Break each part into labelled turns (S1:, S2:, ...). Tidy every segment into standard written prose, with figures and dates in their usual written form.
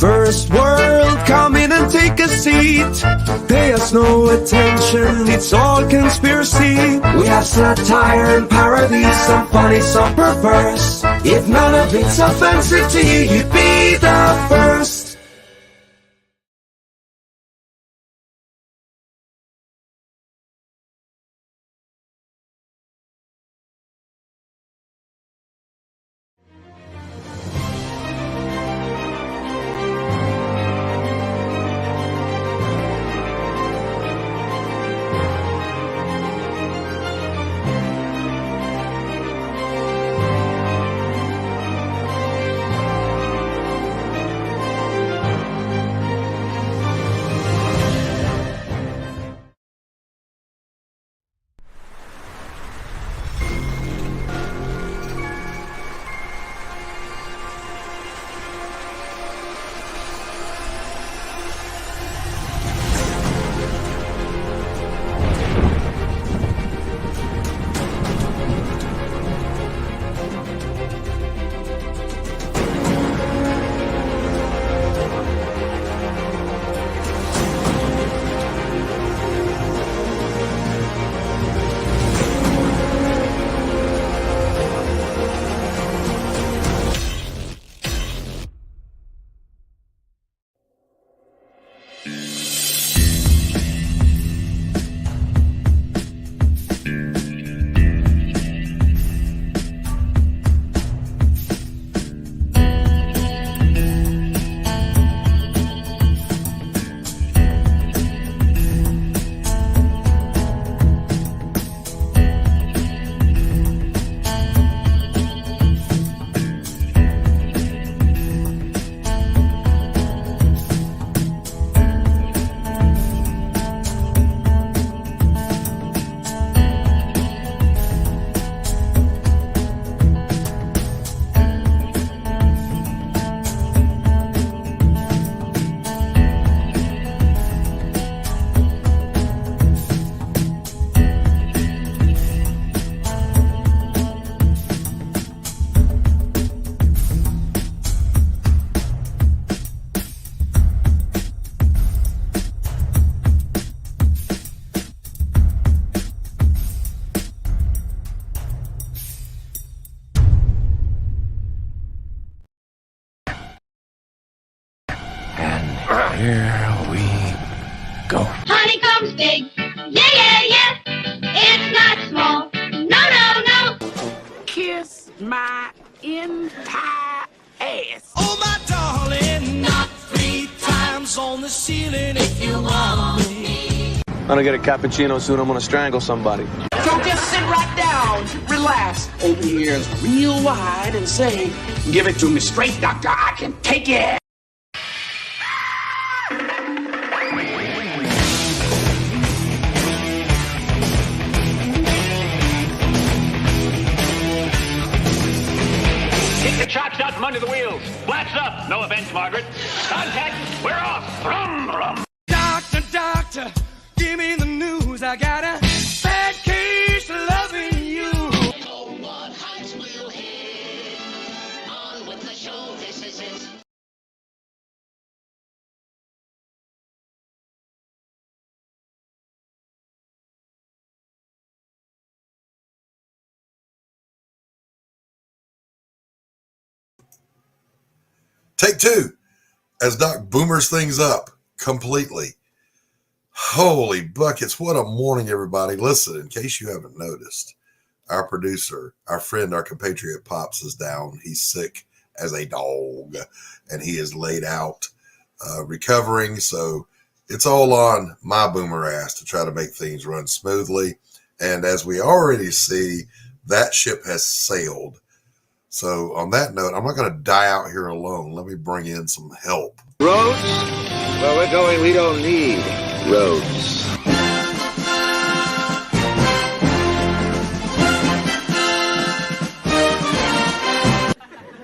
S1: First world, come in and take a seat. Pay us no attention, it's all conspiracy. We have satire and parody, some funny, some perverse. If none of it's offensive to you, you'd be the first.
S2: Here we go.
S3: Honeycomb's big. Yeah, yeah, yeah. It's not small. No, no, no.
S4: Kiss my entire ass.
S5: Oh, my darling, knock 3 times on the ceiling if you want me.
S6: I'm gonna get a cappuccino soon. I'm gonna strangle somebody.
S4: So just sit right down, relax, open your ears real wide and say, give it to me straight, doctor, I can take it.
S7: Kick the chocks out from under the wheels. Flaps up. No offense, Margaret. Contact. We're off. Rum, rum.
S5: Doctor, doctor, give me the news. I got a bad case of loving you.
S3: Oh, what heights we'll hit. On with the show, this is it.
S8: Take 2 as Doc boomers things up completely. Holy buckets, what a morning, everybody. Listen, in case you haven't noticed, our producer, our friend, our compatriot Pops is down. He's sick as a dog, and he is laid out recovering. So it's all on my boomer ass to try to make things run smoothly. And as we already see, that ship has sailed. So on that note, I'm not going to die out here alone. Let me bring in some help.
S9: Roads? Where we're going, we don't need roads.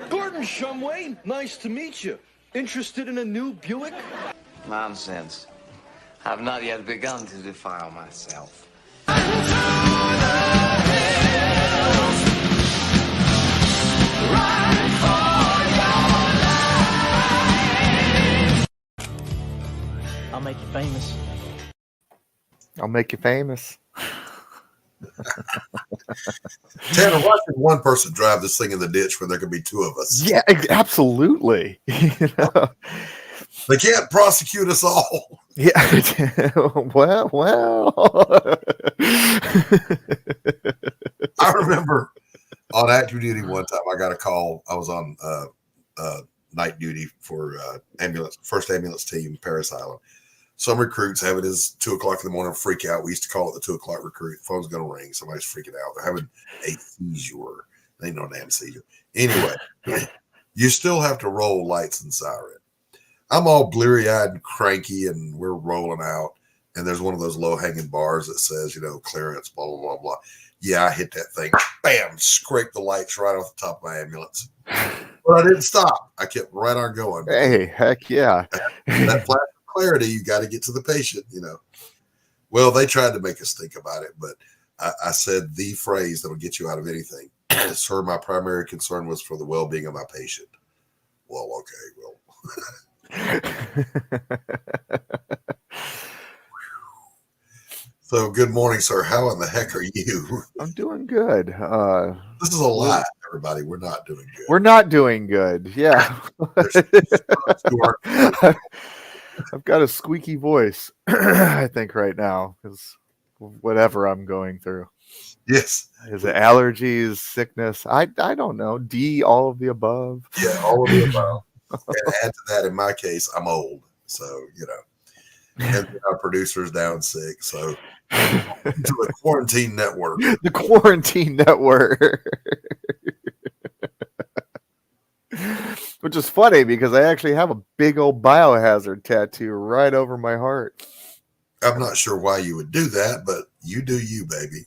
S10: Gordon Shumway, nice to meet you. Interested in a new Buick?
S9: Nonsense. I've not yet begun to defile myself.
S11: I'll make you famous.
S12: I'll make you famous.
S8: Tanner, why should one person drive this thing in the ditch when there could be two of us?
S12: Yeah, absolutely. You know?
S8: They can't prosecute us all.
S12: Yeah. well.
S8: I remember on active duty one time, I got a call. I was on night duty for first ambulance team, Paris Island. Some recruits have it as 2 o'clock in the morning, freak out. We used to call it the 2 o'clock recruit. The phone's going to ring. Somebody's freaking out. They're having a seizure. They ain't no damn seizure. Anyway, you still have to roll lights and siren. I'm all bleary-eyed and cranky, and we're rolling out. And there's one of those low-hanging bars that says, clearance, blah, blah, blah, blah. Yeah, I hit that thing. Bam! Scraped the lights right off the top of my ambulance. But I didn't stop. I kept right on going.
S12: Hey, heck yeah.
S8: That flash of clarity, you got to get to the patient, Well, they tried to make us think about it, but I said the phrase that'll get you out of anything. Sir, my primary concern was for the well-being of my patient. Well, okay, well. So, good morning, sir. How in the heck are you?
S12: I'm doing good.
S8: This is a lie, everybody. We're not doing good.
S12: We're not doing good. Yeah. I've got a squeaky voice, I think, right now, because whatever I'm going through.
S8: Yes.
S12: Is it allergies, sickness? I don't know. All of the above.
S8: Yeah, all of the above. And add to that, in my case, I'm old. So, and our producer's down sick. So, to the quarantine network.
S12: The quarantine network. Which is funny because I actually have a big old biohazard tattoo right over my heart.
S8: I'm not sure why you would do that, but you do you, baby.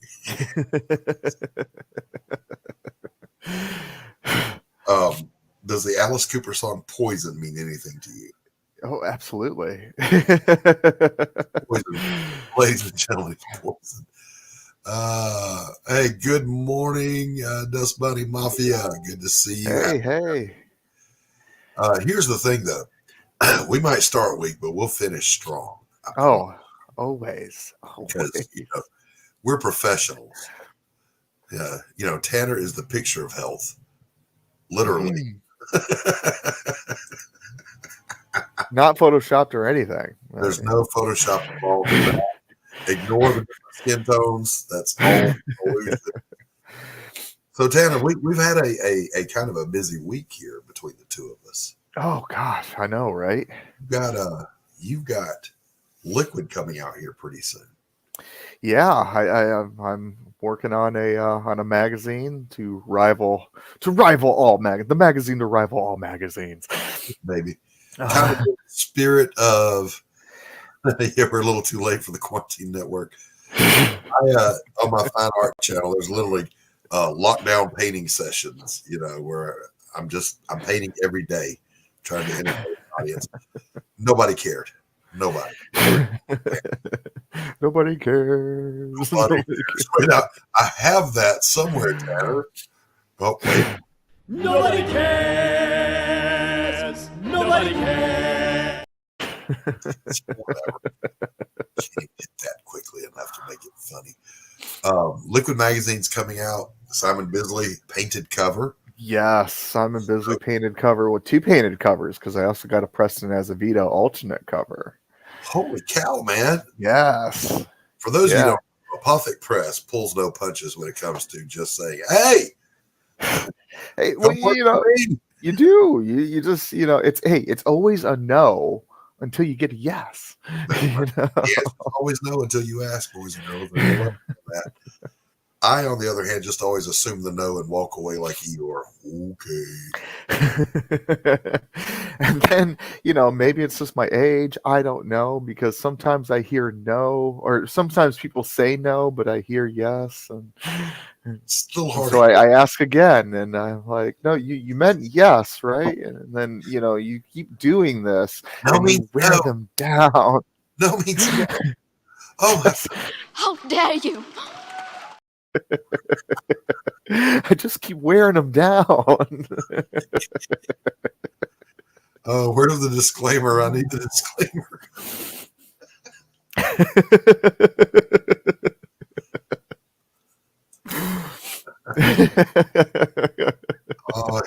S8: Does the Alice Cooper song Poison mean anything to you?
S12: Oh, absolutely.
S8: Poison. Ladies and gentlemen, Poison. Hey, good morning, Dust Bunny Mafia. Good to see you.
S12: Hey.
S8: Here's the thing, though. We might start weak, but we'll finish strong.
S12: Always.
S8: Because, we're professionals. Yeah, Tanner is the picture of health. Literally.
S12: Not photoshopped or anything.
S8: There's no Photoshop involved in that. Ignore the skin tones. That's all illusion. So, Tanner, we've had a kind of a busy week here between the two of us.
S12: Oh gosh, I know, right?
S8: You've got Liquid coming out here pretty soon.
S12: Yeah, I'm working on a magazine to rival all the magazine to rival all magazines.
S8: Maybe. Kind of the spirit of we're a little too late for the quarantine network. On my fine art channel, there's literally lockdown painting sessions, where I'm painting every day, trying to entertain the audience. Nobody cared. Nobody cares. Wait, I have that somewhere, Tanner. Oh, wait.
S5: Nobody cares. Nobody cares.
S8: Whatever. Can't get that quickly enough to make it funny. Liquid magazine's coming out. Simon Bisley painted cover.
S12: Yes, Simon Bisley painted cover with 2 painted covers because I also got a Preston Azevedo alternate cover.
S8: Holy cow, man.
S12: Yes.
S8: For those of you who don't know, Gothic Press pulls no punches when it comes to just saying, hey,
S12: well, you do. You just, it's always a no until you get a yes.
S8: Yes, always no until you ask, boys and girls. I love that. I, on the other hand, just always assume the no and walk away like Eeyore. Okay.
S12: And then, maybe it's just my age. I don't know, because sometimes I hear no, or sometimes people say no, but I hear yes. And
S8: it's still hard.
S12: So I ask again, and I'm like, no, you meant yes, right? And then, you keep doing this.
S8: No means
S12: you wear them down.
S8: No means no. Oh,
S3: How dare you!
S12: I just keep wearing them down.
S8: Oh, where's the disclaimer? I need the disclaimer.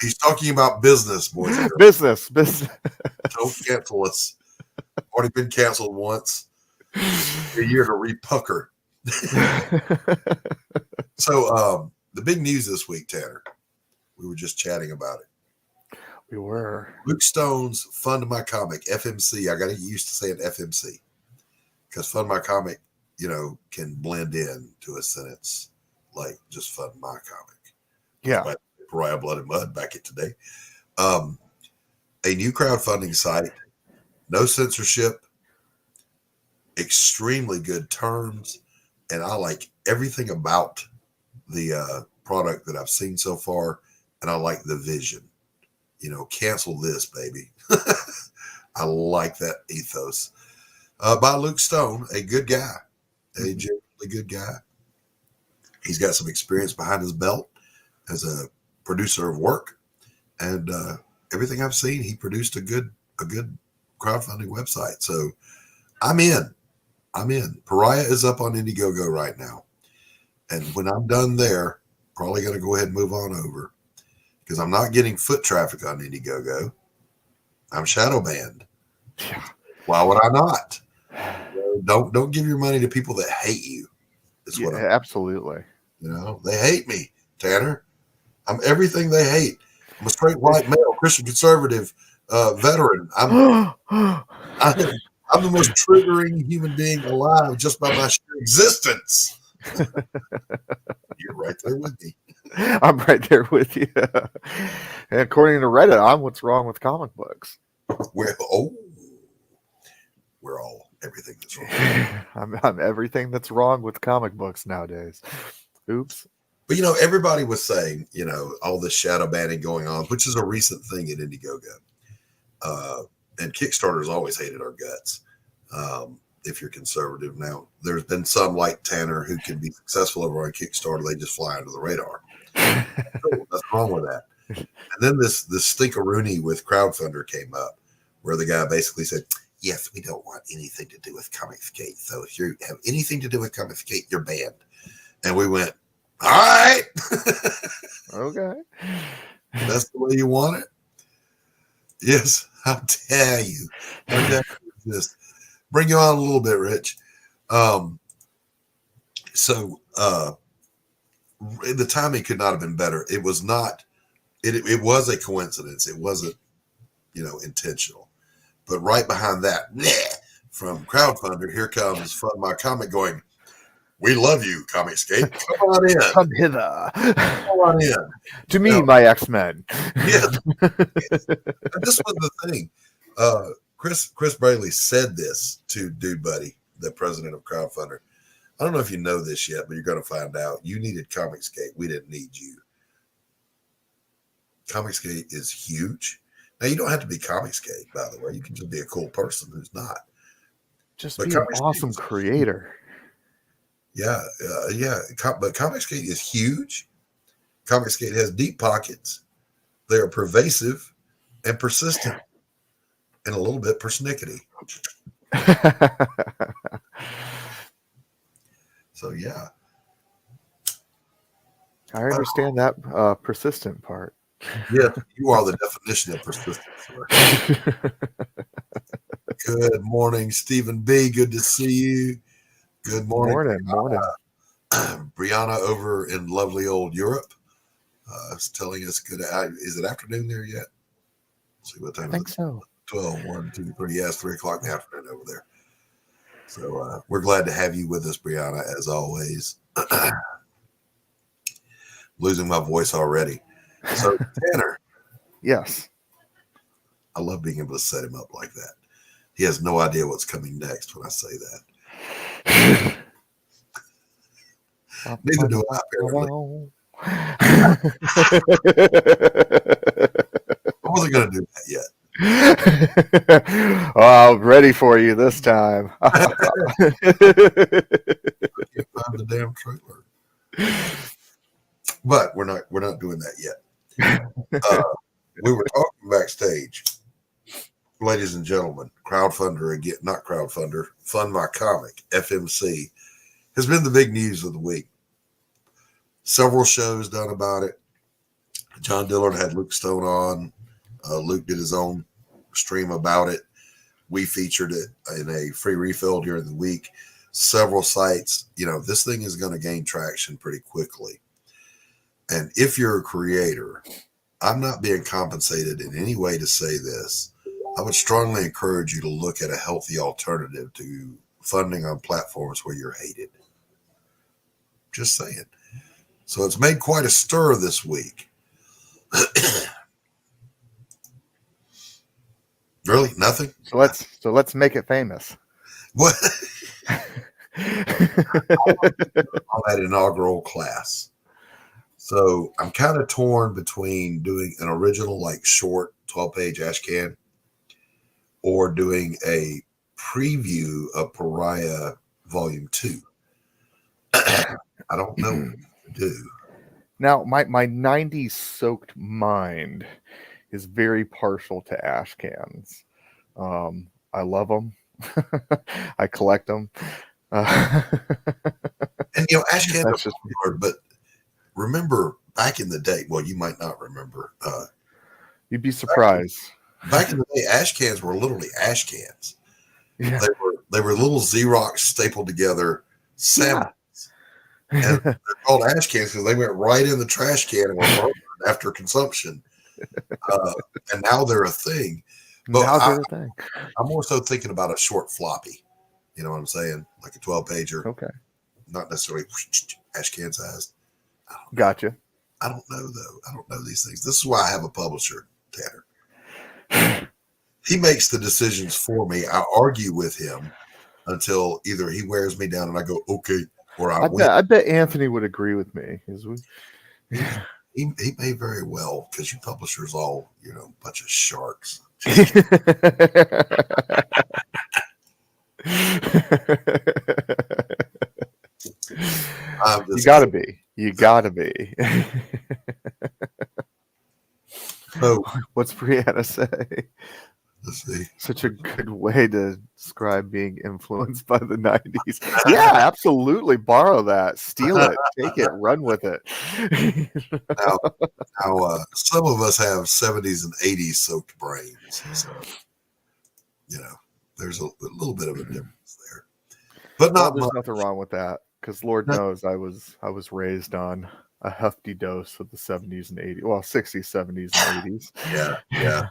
S8: He's talking about business, boys and girls.
S12: Business.
S8: Don't cancel us. Already been canceled once. A year to repucker. So, the big news this week, Tanner, we were just chatting about it.
S12: We were.
S8: Luke Stone's Fund My Comic, FMC. I got to get used to saying FMC because Fund My Comic, can blend in to a sentence like just Fund My Comic.
S12: Yeah.
S8: Pariah Blood and Mud back at today. A new crowdfunding site, no censorship, extremely good terms, and I like everything about the product that I've seen so far, and I like the vision. Cancel this, baby. I like that ethos. By Luke Stone, a good guy, a genuinely good guy. He's got some experience behind his belt as a producer of work, and everything I've seen, he produced a good crowdfunding website. So I'm in. Pariah is up on Indiegogo right now, and when I'm done there, probably going to go ahead and move on over because I'm not getting foot traffic on Indiegogo. I'm shadow banned.
S12: Yeah.
S8: Why would I not? Don't give your money to people that hate you.
S12: Absolutely.
S8: They hate me, Tanner. I'm everything they hate. I'm a straight white male, Christian conservative veteran. I'm the most triggering human being alive just by my sheer existence. You're right there with me.
S12: I'm right there with you. And according to Reddit, I'm what's wrong with comic books.
S8: We're all everything that's wrong.
S12: I'm everything that's wrong with comic books nowadays. Oops.
S8: But everybody was saying, all this shadow banning going on, which is a recent thing at Indiegogo. And Kickstarter's always hated our guts. If you're conservative now, there's been some like Tanner who can be successful over on Kickstarter. They just fly under the radar. So what's wrong with that? And then this stinkeroonie with Crowdfunder came up where the guy basically said, yes, we don't want anything to do with Comicsgate. So if you have anything to do with Comicsgate, you're banned. And we went, all right.
S12: Okay.
S8: That's the way you want it? Yes, how dare you? How dare you just bring you on a little bit, Rich. So the timing could not have been better. It was not, it was a coincidence. It wasn't, intentional. But right behind that, from Crowdfunder, here comes Fund My Comic going, we love you, Comicsgate. Come on in.
S12: Come hither.
S8: Come on in.
S12: To me, my X-Men.
S8: Yes. This was the thing. Chris Braley said this to Dude Buddy, the president of Crowdfunder. I don't know if you know this yet, but you're going to find out. You needed Comicsgate. We didn't need you. Comicsgate is huge. Now, you don't have to be Comicsgate, by the way. You can just be a cool person who's not.
S12: Just be an awesome creator.
S8: Yeah. But Comicsgate is huge. Comicsgate has deep pockets. They are pervasive and persistent and a little bit persnickety. So, yeah.
S12: I understand that persistent part.
S8: Yeah, you are the definition of persistence. Good morning, Stephen B. Good to see you. Good morning.
S12: Morning.
S8: Brianna over in lovely old Europe is telling us good. Is it afternoon there yet? Let's see what time.
S12: I think so.
S8: 12, 1, 2, 3. Yeah, it's 3 o'clock in the afternoon over there. So we're glad to have you with us, Brianna, as always. Losing my voice already. So, Tanner.
S12: Yes.
S8: I love being able to set him up like that. He has no idea what's coming next when I say that. Neither do I, apparently. I wasn't going to do that yet.
S12: I'm ready for you this time.
S8: I can't find the damn trailer. But we're not doing that yet. We were talking backstage. ladies and gentlemen, crowdfunder again, not crowdfunder, Fund My Comic, FMC, has been the big news of the week. Several shows done about it. John Dillard had Luke Stone on. Luke did his own stream about it. We featured it in a free refill during the week. Several sites. This thing is going to gain traction pretty quickly. And if you're a creator, I'm not being compensated in any way to say this. I would strongly encourage you to look at a healthy alternative to funding on platforms where you're hated. Just saying. So it's made quite a stir this week. Really? Nothing?
S12: So let's make it famous.
S8: What? On that inaugural class. So I'm kind of torn between doing an original, short 12-page ashcan, or doing a preview of Pariah Volume 2. I don't know what to do.
S12: Now, my 90s soaked mind is very partial to ash cans. I love them. I collect them.
S8: And ash cans are popular, but remember back in the day, well, you might not remember.
S12: You'd be surprised.
S8: Back in the day, ash cans were literally ash cans.
S12: Yeah.
S8: They were little Xerox stapled together samples. Yeah. And they're called ash cans because they went right in the trash can and were burned after consumption. And now they're a thing. But I'm more so thinking about a short floppy. You know what I'm saying? Like a 12-pager.
S12: Okay. Not
S8: necessarily ash can size.
S12: Gotcha.
S8: I don't know, though. I don't know these things. This is why I have a publisher, Tanner. He makes the decisions for me. I argue with him until either he wears me down and I go, okay, or I win.
S12: I bet Anthony would agree with me.
S8: He may very well, because you publishers all, a bunch of sharks.
S12: You gotta be. You gotta be.
S8: So,
S12: what's Brianna say?
S8: Let's see.
S12: Such a good way to describe being influenced by the 90s. Yeah, absolutely. Borrow that. Steal it. Take it. Run with it.
S8: Now, some of us have 70s and 80s soaked brains. So, there's a little bit of a difference there. But
S12: there's nothing wrong with that, because Lord knows I was raised on a hefty dose of the 70s and 80s. Well, 60s, 70s, and 80s.
S8: Yeah.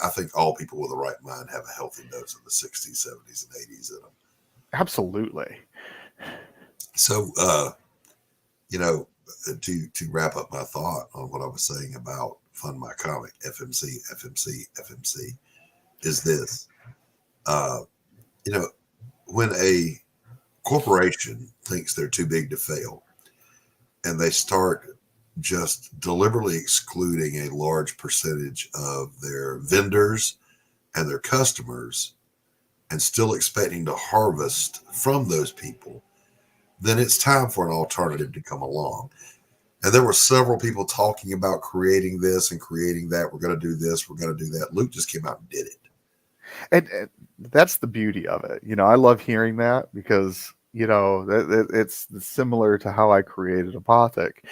S8: I think all people with the right mind have a healthy dose of the 60s, 70s, and 80s in them.
S12: Absolutely.
S8: So, to wrap up my thought on what I was saying about Fund My Comic, FMC, is this. When a corporation thinks they're too big to fail and they start just deliberately excluding a large percentage of their vendors and their customers and still expecting to harvest from those people, then it's time for an alternative to come along. And there were several people talking about creating this and creating that. We're going to do this. We're going to do that. Luke just came out and did it.
S12: And that's the beauty of it. I love hearing that, because it's similar to how I created Apothic.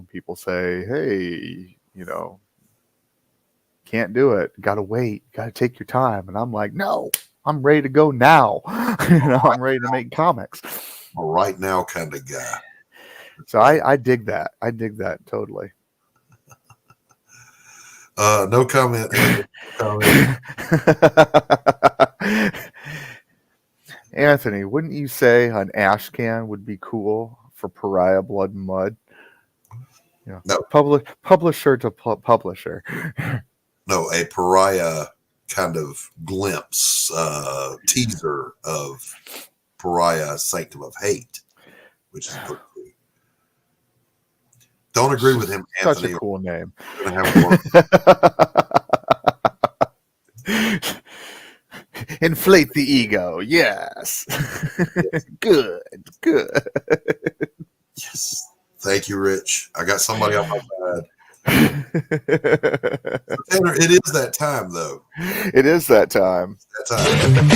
S12: People say, hey, can't do it. Got to wait. Got to take your time. And I'm like, no, I'm ready to go now. I'm ready to make comics.
S8: A right now kind of guy.
S12: So I dig that. I dig that totally.
S8: No comment.
S12: Anthony, wouldn't you say an ash can would be cool for Pariah Blood and Mud?
S8: No.
S12: Publisher to publisher.
S8: No, a Pariah kind of glimpse, teaser of Pariah Sanctum of Hate, which is pretty cool. Don't agree with him, Anthony.
S12: Such a cool name. Inflate the ego. Yes. Good.
S8: Yes. Thank you, Rich. I got somebody on my side. Tanner, it is that time, though.
S12: It is that time.
S8: It's that time.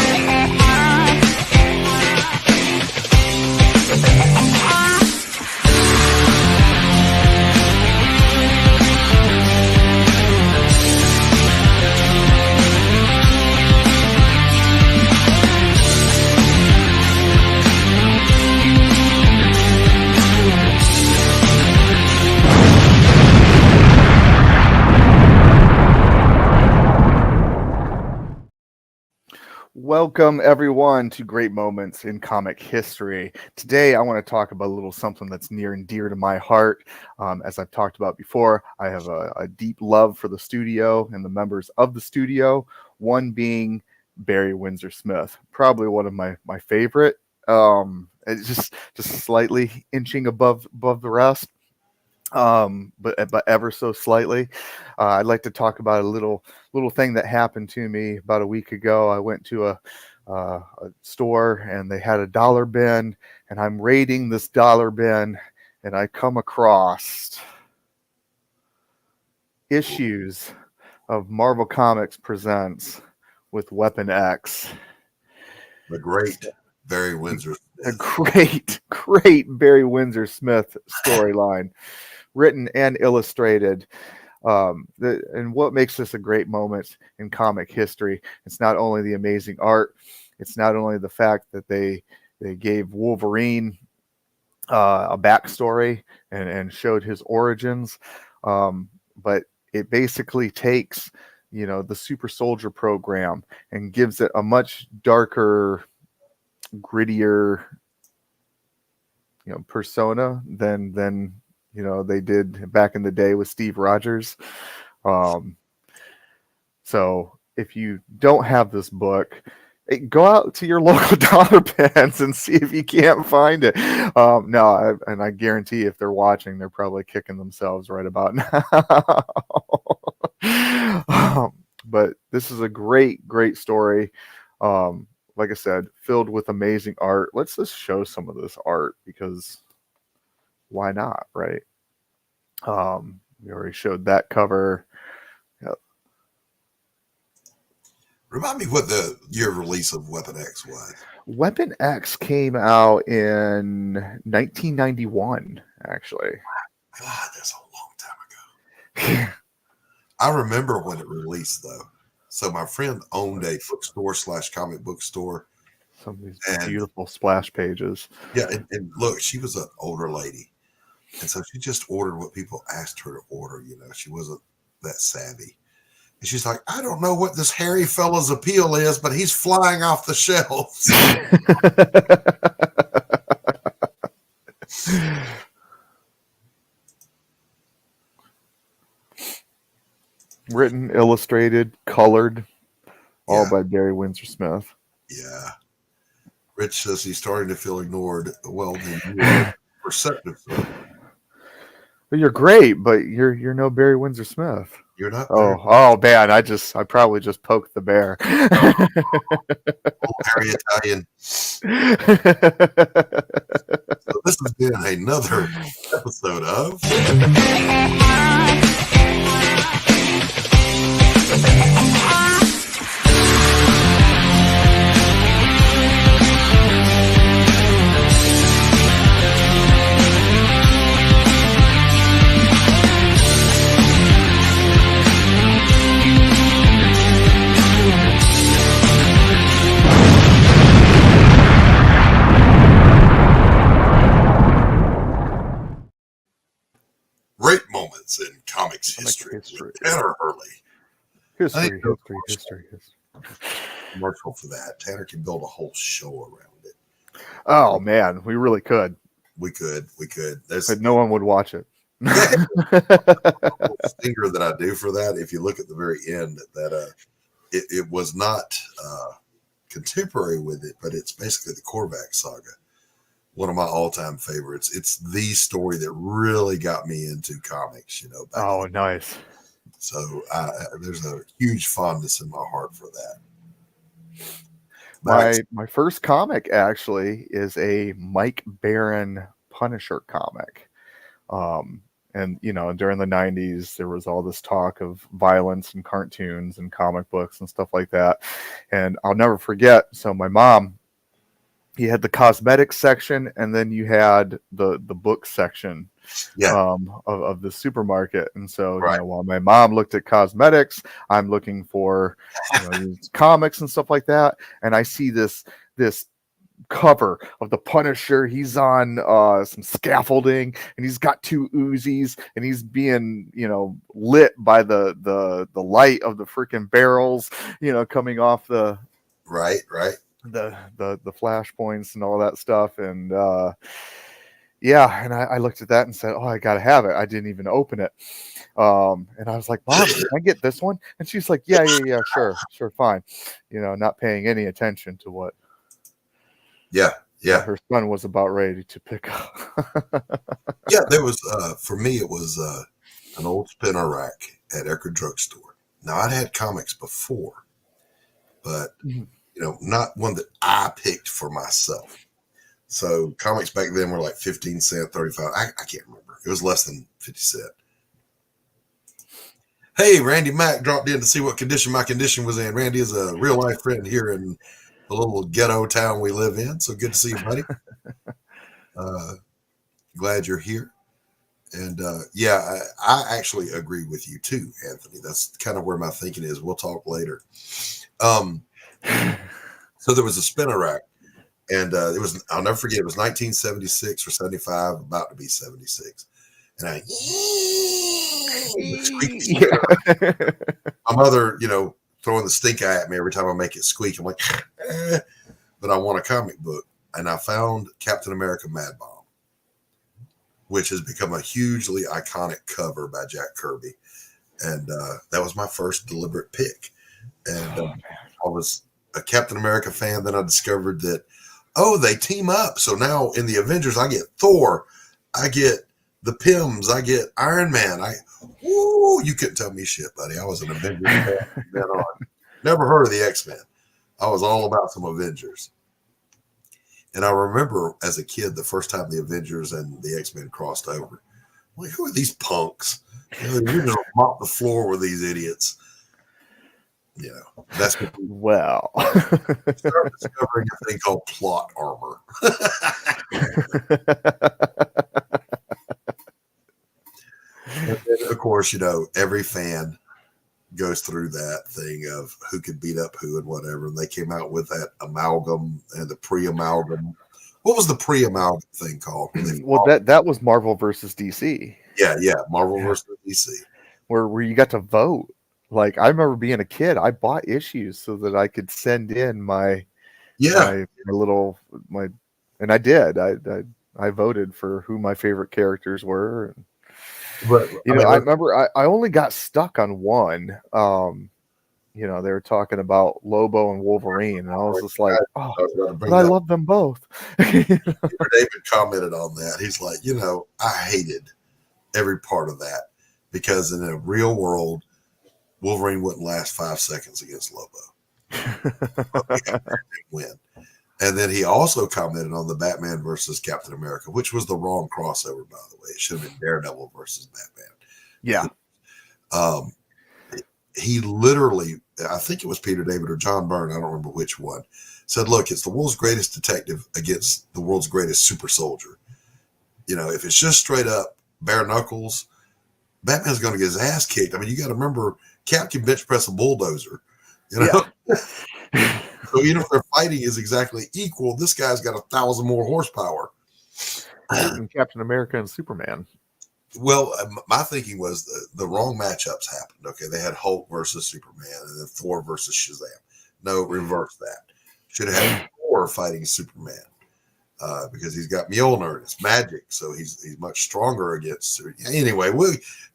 S12: Welcome, everyone, to Great Moments in Comic History. Today, I want to talk about a little something that's near and dear to my heart. As I've talked about before, I have a deep love for the studio and the members of the studio, one being Barry Windsor Smith, probably one of my favorite. It's just slightly inching above the rest. But ever so slightly. I'd like to talk about a little thing that happened to me about a week ago. I went to a store and they had a dollar bin, and I'm raiding this dollar bin, and I come across issues of Marvel Comics Presents with Weapon X.
S8: The great Barry Windsor.
S12: A great Barry Windsor Smith storyline. Written and illustrated. And what makes this a great moment in comic history? It's not only the amazing art, it's not only the fact that they gave Wolverine a backstory and showed his origins, but it basically takes, the Super Soldier program and gives it a much darker, grittier, persona than they did back in the day with Steve Rogers. So if you don't have this book, go out to your local dollar bins and see if you can't find it. I guarantee if they're watching, they're probably kicking themselves right about now. But this is a great story. Like I said, filled with amazing art. Let's just show some of this art, because why not, right? We already showed that cover. Yep.
S8: Remind me what the year of release of Weapon X was.
S12: Weapon X came out in 1991, actually.
S8: God, that's a long time ago. I remember when it released, though. So my friend owned a bookstore / comic book store.
S12: Some of these beautiful splash pages.
S8: Yeah, and look, she was an older lady. And so she just ordered what people asked her to order. She wasn't that savvy. And she's like, I don't know what this hairy fella's appeal is, but he's flying off the shelves.
S12: Written, illustrated, colored, all by Barry Windsor Smith.
S8: Yeah. Rich says he's starting to feel ignored. Well, then you are perceptive.
S12: Well, you're great, but you're no Barry Windsor Smith.
S8: You're not.
S12: Oh man, I probably just poked the bear.
S8: Very Italian. So this has been another episode of Great Moments in Comics History. With Tanner Hurley.
S12: History.
S8: Commercial for that. Tanner can build a whole show around it.
S12: Oh man, we really could.
S8: We could.
S12: But no one would watch it.
S8: The stinger that I do for that, if you look at the very end, that it was not contemporary with it, but it's basically the Korvac saga. One of my all-time favorites. It's the story that really got me into comics,
S12: Oh, nice.
S8: So there's a huge fondness in my heart for
S12: that. My first comic actually is a Mike Baron Punisher comic. And, you know, during the 90s, there was all this talk of violence and cartoons and comic books and stuff like that. And I'll never forget. So my mom, you had the cosmetics section, and then you had the book section of the supermarket. And so, you know, while my mom looked at cosmetics, I'm looking for, you know, comics and stuff like that. And I see this cover of the Punisher. He's on some scaffolding, and he's got 2 Uzis, and he's being, you know, lit by the light of the freaking barrels, you know, coming off the the flashpoints and all that stuff. And yeah, and I looked at that and said, oh, I gotta have it. I didn't even open it. And I was like, Mom, can I get this one? And she's like, yeah, sure, fine. You know, not paying any attention to what her son was about ready to pick up.
S8: There was for me it was an old spinner rack at Eckerd Drugstore. Now I'd had comics before, but you know, not one that I picked for myself. So comics back then were like 15 cents, 35. I can't remember. It was less than 50 cents. Hey, Randy Mack dropped in to see what condition my condition was in. Randy is a real life friend here in the little ghetto town we live in. So good to see you, buddy. Glad you're here. And I actually agree with you too, Anthony. That's kind of where my thinking is. We'll talk later. So there was a spinner rack, and it was, I'll never forget, it was 1976 or 75, about to be 76. And my mother, you know, throwing the stink eye at me every time I make it squeak. I'm like, but I want a comic book. And I found Captain America Mad Bomb, which has become a hugely iconic cover by Jack Kirby. And that was my first deliberate pick. And I was a Captain America fan. Then I discovered that, they team up. So now in the Avengers, I get Thor, I get the Pims, I get Iron Man. You couldn't tell me shit, buddy. I was an Avengers fan from then on. Never heard of the X-Men. I was all about some Avengers. And I remember as a kid, the first time the Avengers and the X-Men crossed over, I'm like, who are these punks? You know, you're going to mop the floor with these idiots. You know, that's what start discovering a thing called plot armor. And then, of course, you know, every fan goes through that thing of who could beat up who and whatever. And they came out with that amalgam and the pre-amalgam. What was the pre-amalgam thing called?
S12: Well, that was Marvel versus DC.
S8: Yeah, Marvel versus DC.
S12: Where you got to vote. Like, I remember being a kid, I bought issues so that I could send in my little, and I did. I voted for who my favorite characters were.
S8: But
S12: you know, I remember I only got stuck on one. You know, they were talking about Lobo and Wolverine, and I was just like, but I love them both.
S8: David commented on that. He's like, you know, I hated every part of that because in a real world, Wolverine wouldn't last 5 seconds against Lobo. Win. And then he also commented on the Batman versus Captain America, which was the wrong crossover, by the way. It should have been Daredevil versus Batman.
S12: Yeah.
S8: He literally, I think it was Peter David or John Byrne, I don't remember which one, said, look, it's the world's greatest detective against the world's greatest super soldier. You know, if it's just straight up bare knuckles, Batman's going to get his ass kicked. I mean, you got to remember, Cap can bench press a bulldozer. You know? Yeah. So even if their fighting is exactly equal, this guy's got 1,000 more horsepower.
S12: Captain America and Superman.
S8: Well, my thinking was the wrong matchups happened. Okay, they had Hulk versus Superman and then Thor versus Shazam. No, reverse that. Should have had Thor fighting Superman because he's got Mjolnir and it's magic, so he's much stronger against. Anyway,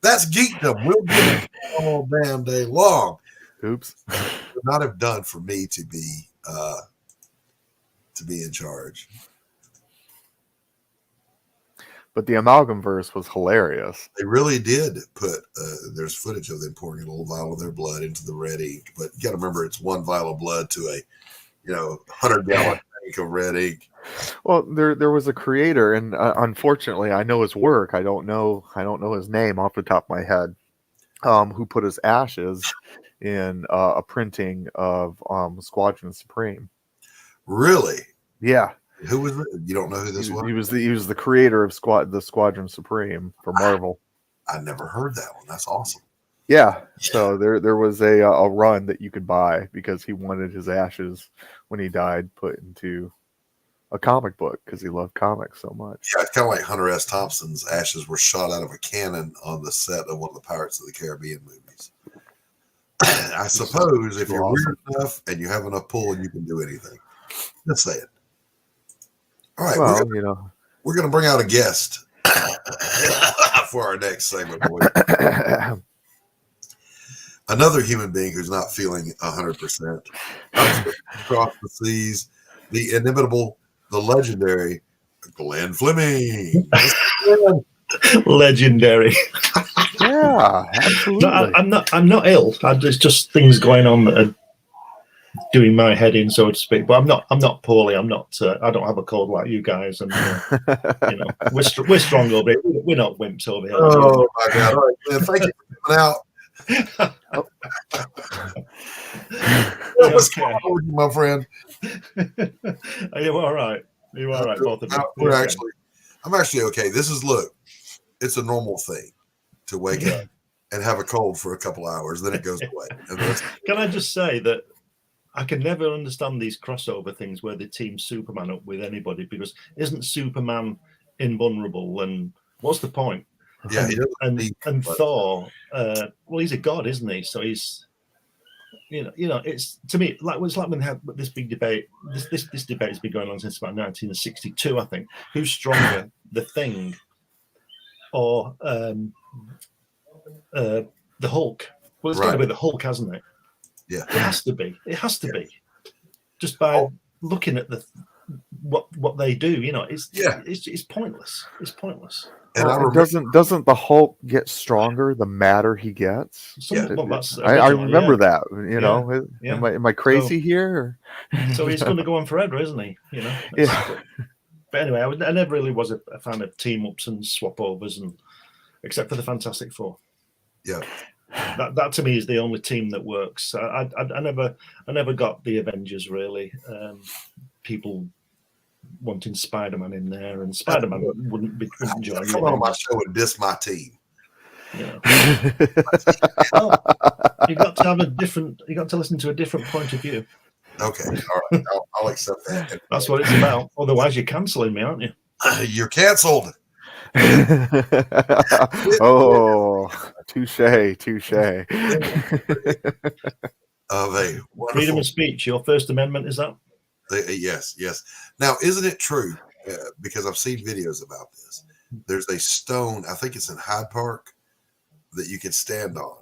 S8: that's geekdom. We'll get it all damn day long.
S12: Oops.
S8: Would not have done for me to be in charge.
S12: But the amalgam verse was hilarious.
S8: They really did put. There's footage of them pouring a little vial of their blood into the red ink, but you got to remember it's one vial of blood to a 100-gallon tank of red ink.
S12: Well, there was a creator, and unfortunately, I know his work. I don't know his name off the top of my head. Who put his ashes in a printing of Squadron Supreme?
S8: Really?
S12: Yeah.
S8: Who was it? You don't know who this was?
S12: He was the creator of the Squadron Supreme for Marvel.
S8: I never heard that one. That's awesome.
S12: Yeah. So there was a run that you could buy because he wanted his ashes when he died put into a comic book because he loved comics so much.
S8: Yeah, it's kind of like Hunter S. Thompson's ashes were shot out of a cannon on the set of one of the Pirates of the Caribbean movies. I suppose if you're weird enough and you have enough pull, you can do anything. Let's say it. All right,
S12: well,
S8: we're gonna bring out a guest for our next segment. Another human being who's not feeling 100%. Across the seas, the inimitable, the legendary Glenn Fleming.
S11: Legendary.
S12: Yeah, absolutely.
S11: No, I'm not ill. There's just things going on that are doing my head in, so to speak. But I'm not poorly. I don't have a cold like you guys, and we're strong over here. We're not wimps over here.
S8: Oh my God! All right, Glenn, thank you for coming out. What's going on with you, my friend?
S11: Are you all right? Are you all right, both of you?
S8: I'm actually okay. It's a normal thing to wake up and have a cold for a couple hours, then it goes away.
S11: Can I just say that I can never understand these crossover things where they team Superman up with anybody, because isn't Superman invulnerable? And what's the point?
S8: Yeah,
S11: and Thor, well, he's a god, isn't he? So he's, it's, to me, it's like when they have this big debate. This debate has been going on since about 1962, I think. Who's stronger, the Thing or the Hulk? Well, it's got to be the Hulk, hasn't it?
S8: Yeah,
S11: it has to be. It has to be. Just by looking at what they do, it's pointless. It's pointless.
S12: And doesn't the Hulk get stronger the madder he gets? I remember that. Am I crazy here?
S11: So he's going to go on forever, isn't he?
S12: Yeah.
S11: But anyway, I never really was a fan of team ups and swap overs, except for the Fantastic Four.
S8: Yeah.
S11: That to me is the only team that works. I never got the Avengers really. People wanting Spider-Man in there, and Spider-Man wouldn't join.
S8: Come on my show and diss my team.
S11: Yeah. Well, you got to listen to a different point of view.
S8: Okay, all right, I'll accept that.
S11: That's what it's about. Otherwise, you're cancelling me, aren't you?
S8: You're cancelled.
S12: Oh, touche.
S11: Freedom of speech, your First Amendment, is that?
S8: Yes. Now, isn't it true? Because I've seen videos about this. There's a stone, I think it's in Hyde Park, that you can stand on,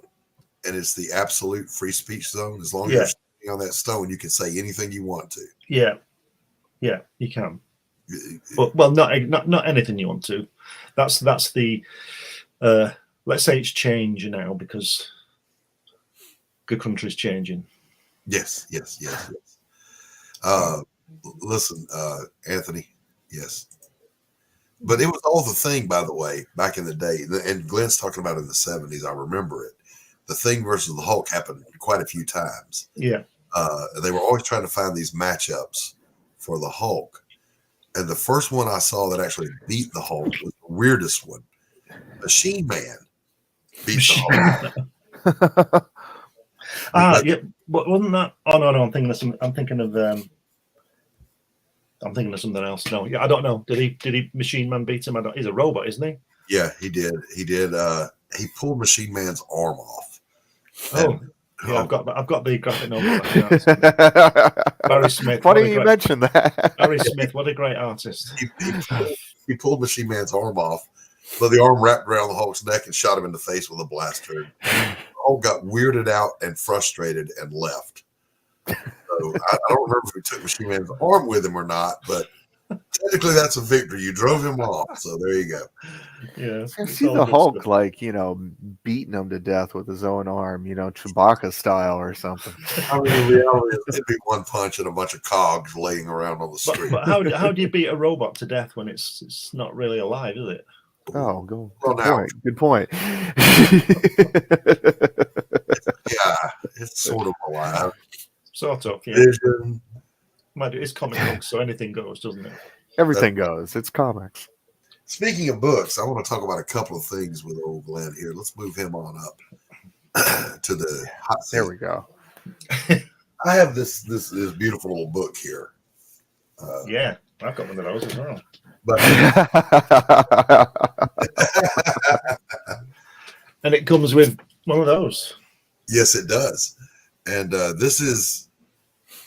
S8: and it's the absolute free speech zone. As long as you're standing on that stone, you can say anything you want to.
S11: Yeah, you can. Well, not anything you want to. That's the. Let's say it's changing now because the country's changing.
S8: Yes. Listen, Anthony. Yes, but it was all the Thing, by the way, back in the day. And Glenn's talking about it in the 70s. I remember it. The Thing versus the Hulk happened quite a few times.
S11: Yeah.
S8: They were always trying to find these matchups for the Hulk. And the first one I saw that actually beat the Hulk was the weirdest one. Machine Man beat the Hulk.
S11: Yeah. But wasn't that? Oh no, I'm thinking of some. I'm thinking of something else. No, I don't know. Did he Machine Man beat him? He's a robot, isn't he?
S8: Yeah, he did. He pulled Machine Man's arm off.
S11: Yeah, I've got the graphic novel. Barry Smith.
S12: Funny you mentioned that.
S11: Barry Smith, what a great artist.
S8: He pulled Machine Man's arm off, but the arm wrapped around the Hulk's neck and shot him in the face with a blaster. The Hulk got weirded out and frustrated and left. So I don't remember if he took Machine Man's arm with him or not, but Technically, that's a victory. You drove him off, so there you go.
S11: Yeah.
S12: I see the Hulk, like, beating him to death with his own arm, Chewbacca style or something.
S8: I mean, the reality is it'd be one punch and a bunch of cogs laying around on the street.
S11: But how do you beat a robot to death when it's not really alive, is it?
S12: Oh, good point.
S8: Yeah, it's sort of alive.
S11: Sort of, yeah.
S8: Vision.
S11: It's comic books, so anything goes, doesn't it?
S12: Everything goes. It's comics.
S8: Speaking of books, I want to talk about a couple of things with old Glenn here. Let's move him on up to the hot seat.
S12: There we go.
S8: I have this beautiful little book here.
S11: Yeah, I've got one of those as well.
S8: But
S11: and it comes with one of those.
S8: Yes, it does. And this is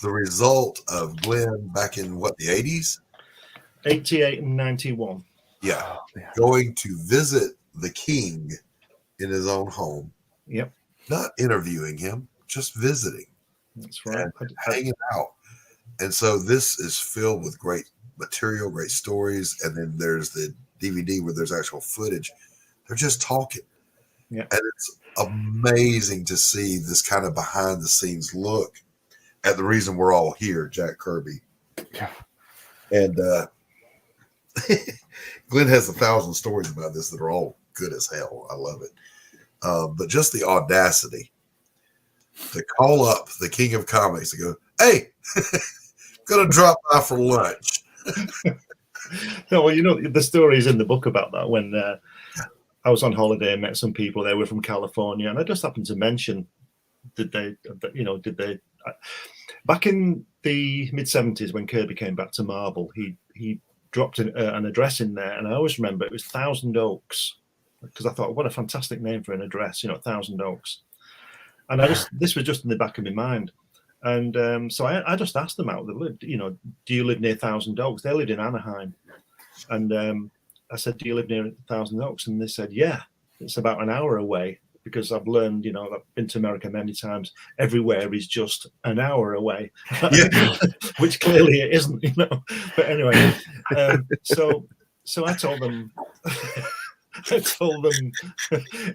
S8: the result of Glenn back in the 80s?
S11: 88 and 91.
S8: Yeah. Going to visit the king in his own home.
S11: Yep.
S8: Not interviewing him, just visiting.
S11: That's right.
S8: And hanging out. And so this is filled with great material, great stories. And then there's the DVD where there's actual footage. They're just talking.
S11: Yeah.
S8: And it's amazing to see this kind of behind the scenes look at the reason we're all here, Jack Kirby.
S12: Yeah.
S8: And Glenn has 1,000 stories about this that are all good as hell. I love it. But just the audacity to call up the king of comics and go, hey, gonna drop by for lunch.
S11: No, well, the story is in the book about that when I was on holiday and met some people. They were from California, and I just happened to mention, did they back in the mid-70s when Kirby came back to Marvel, he dropped an address in there, and I always remember it was Thousand Oaks, because I thought, what a fantastic name for an address, Thousand Oaks. And this was just in the back of my mind. And so I just asked them out, do you live near Thousand Oaks? They lived in Anaheim. And I said, do you live near Thousand Oaks? And they said, yeah, it's about an hour away, because I've learned, I've been to America many times. Everywhere is just an hour away, which clearly it isn't, But anyway, so I told them,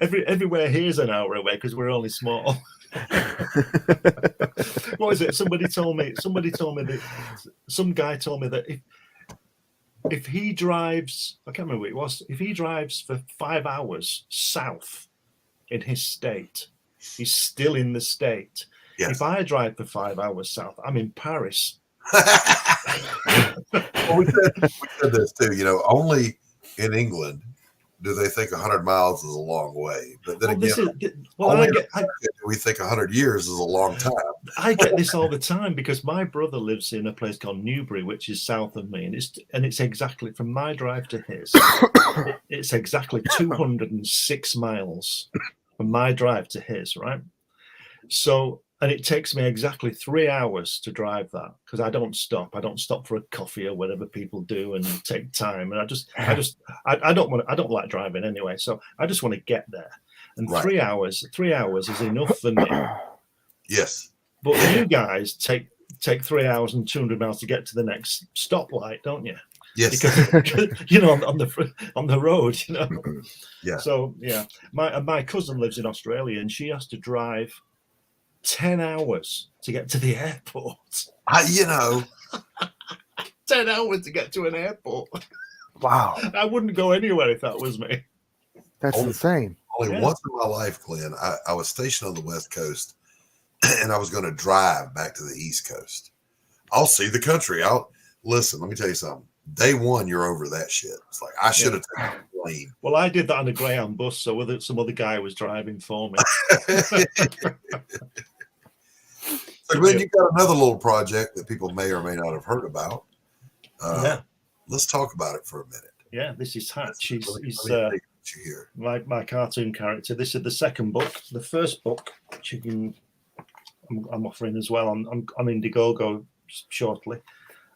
S11: everywhere here is an hour away because we're only small. What is it? Somebody told me that some guy told me that if he drives, I can't remember what it was, if he drives for 5 hours south in his state, he's still in the state. Yes. If I drive for 5 hours south, I'm in Paris.
S8: Well, we said this too, only in England do they think 100 miles is a long way. But then we think 100 years is a long time.
S11: I get this all the time because my brother lives in a place called Newbury, which is south of me, and it's exactly from my drive to his. It's exactly 206 miles from my drive to his, right? So, and it takes me exactly 3 hours to drive that because I don't stop. I don't stop for a coffee or whatever people do and take time. And I don't like driving anyway. So I just want to get there. And right. 3 hours is enough for me.
S8: Yes.
S11: But you guys take 3 hours and 200 miles to get to the next stoplight, don't you?
S8: Yes.
S11: Because on the road,
S8: Yeah.
S11: So yeah, my cousin lives in Australia and she has to drive 10 hours to get to the airport. 10 hours to get to an airport.
S12: Wow.
S11: I wouldn't go anywhere if that was me.
S12: That's insane.
S8: Only once in my life, Glenn, I was stationed on the West Coast and I was going to drive back to the East Coast. I'll see the country. Listen, let me tell you something. Day one, you're over that shit. It's like, I should have taken a plane.
S11: Well, I did that on a Greyhound bus, so whether some other guy was driving for me.
S8: So, Glenn, you've got another little project that people may or may not have heard about. Let's talk about it for a minute.
S11: Yeah, this is Hatch. He's my cartoon character. This is the second book. The first book, which I'm offering as well on Indiegogo shortly.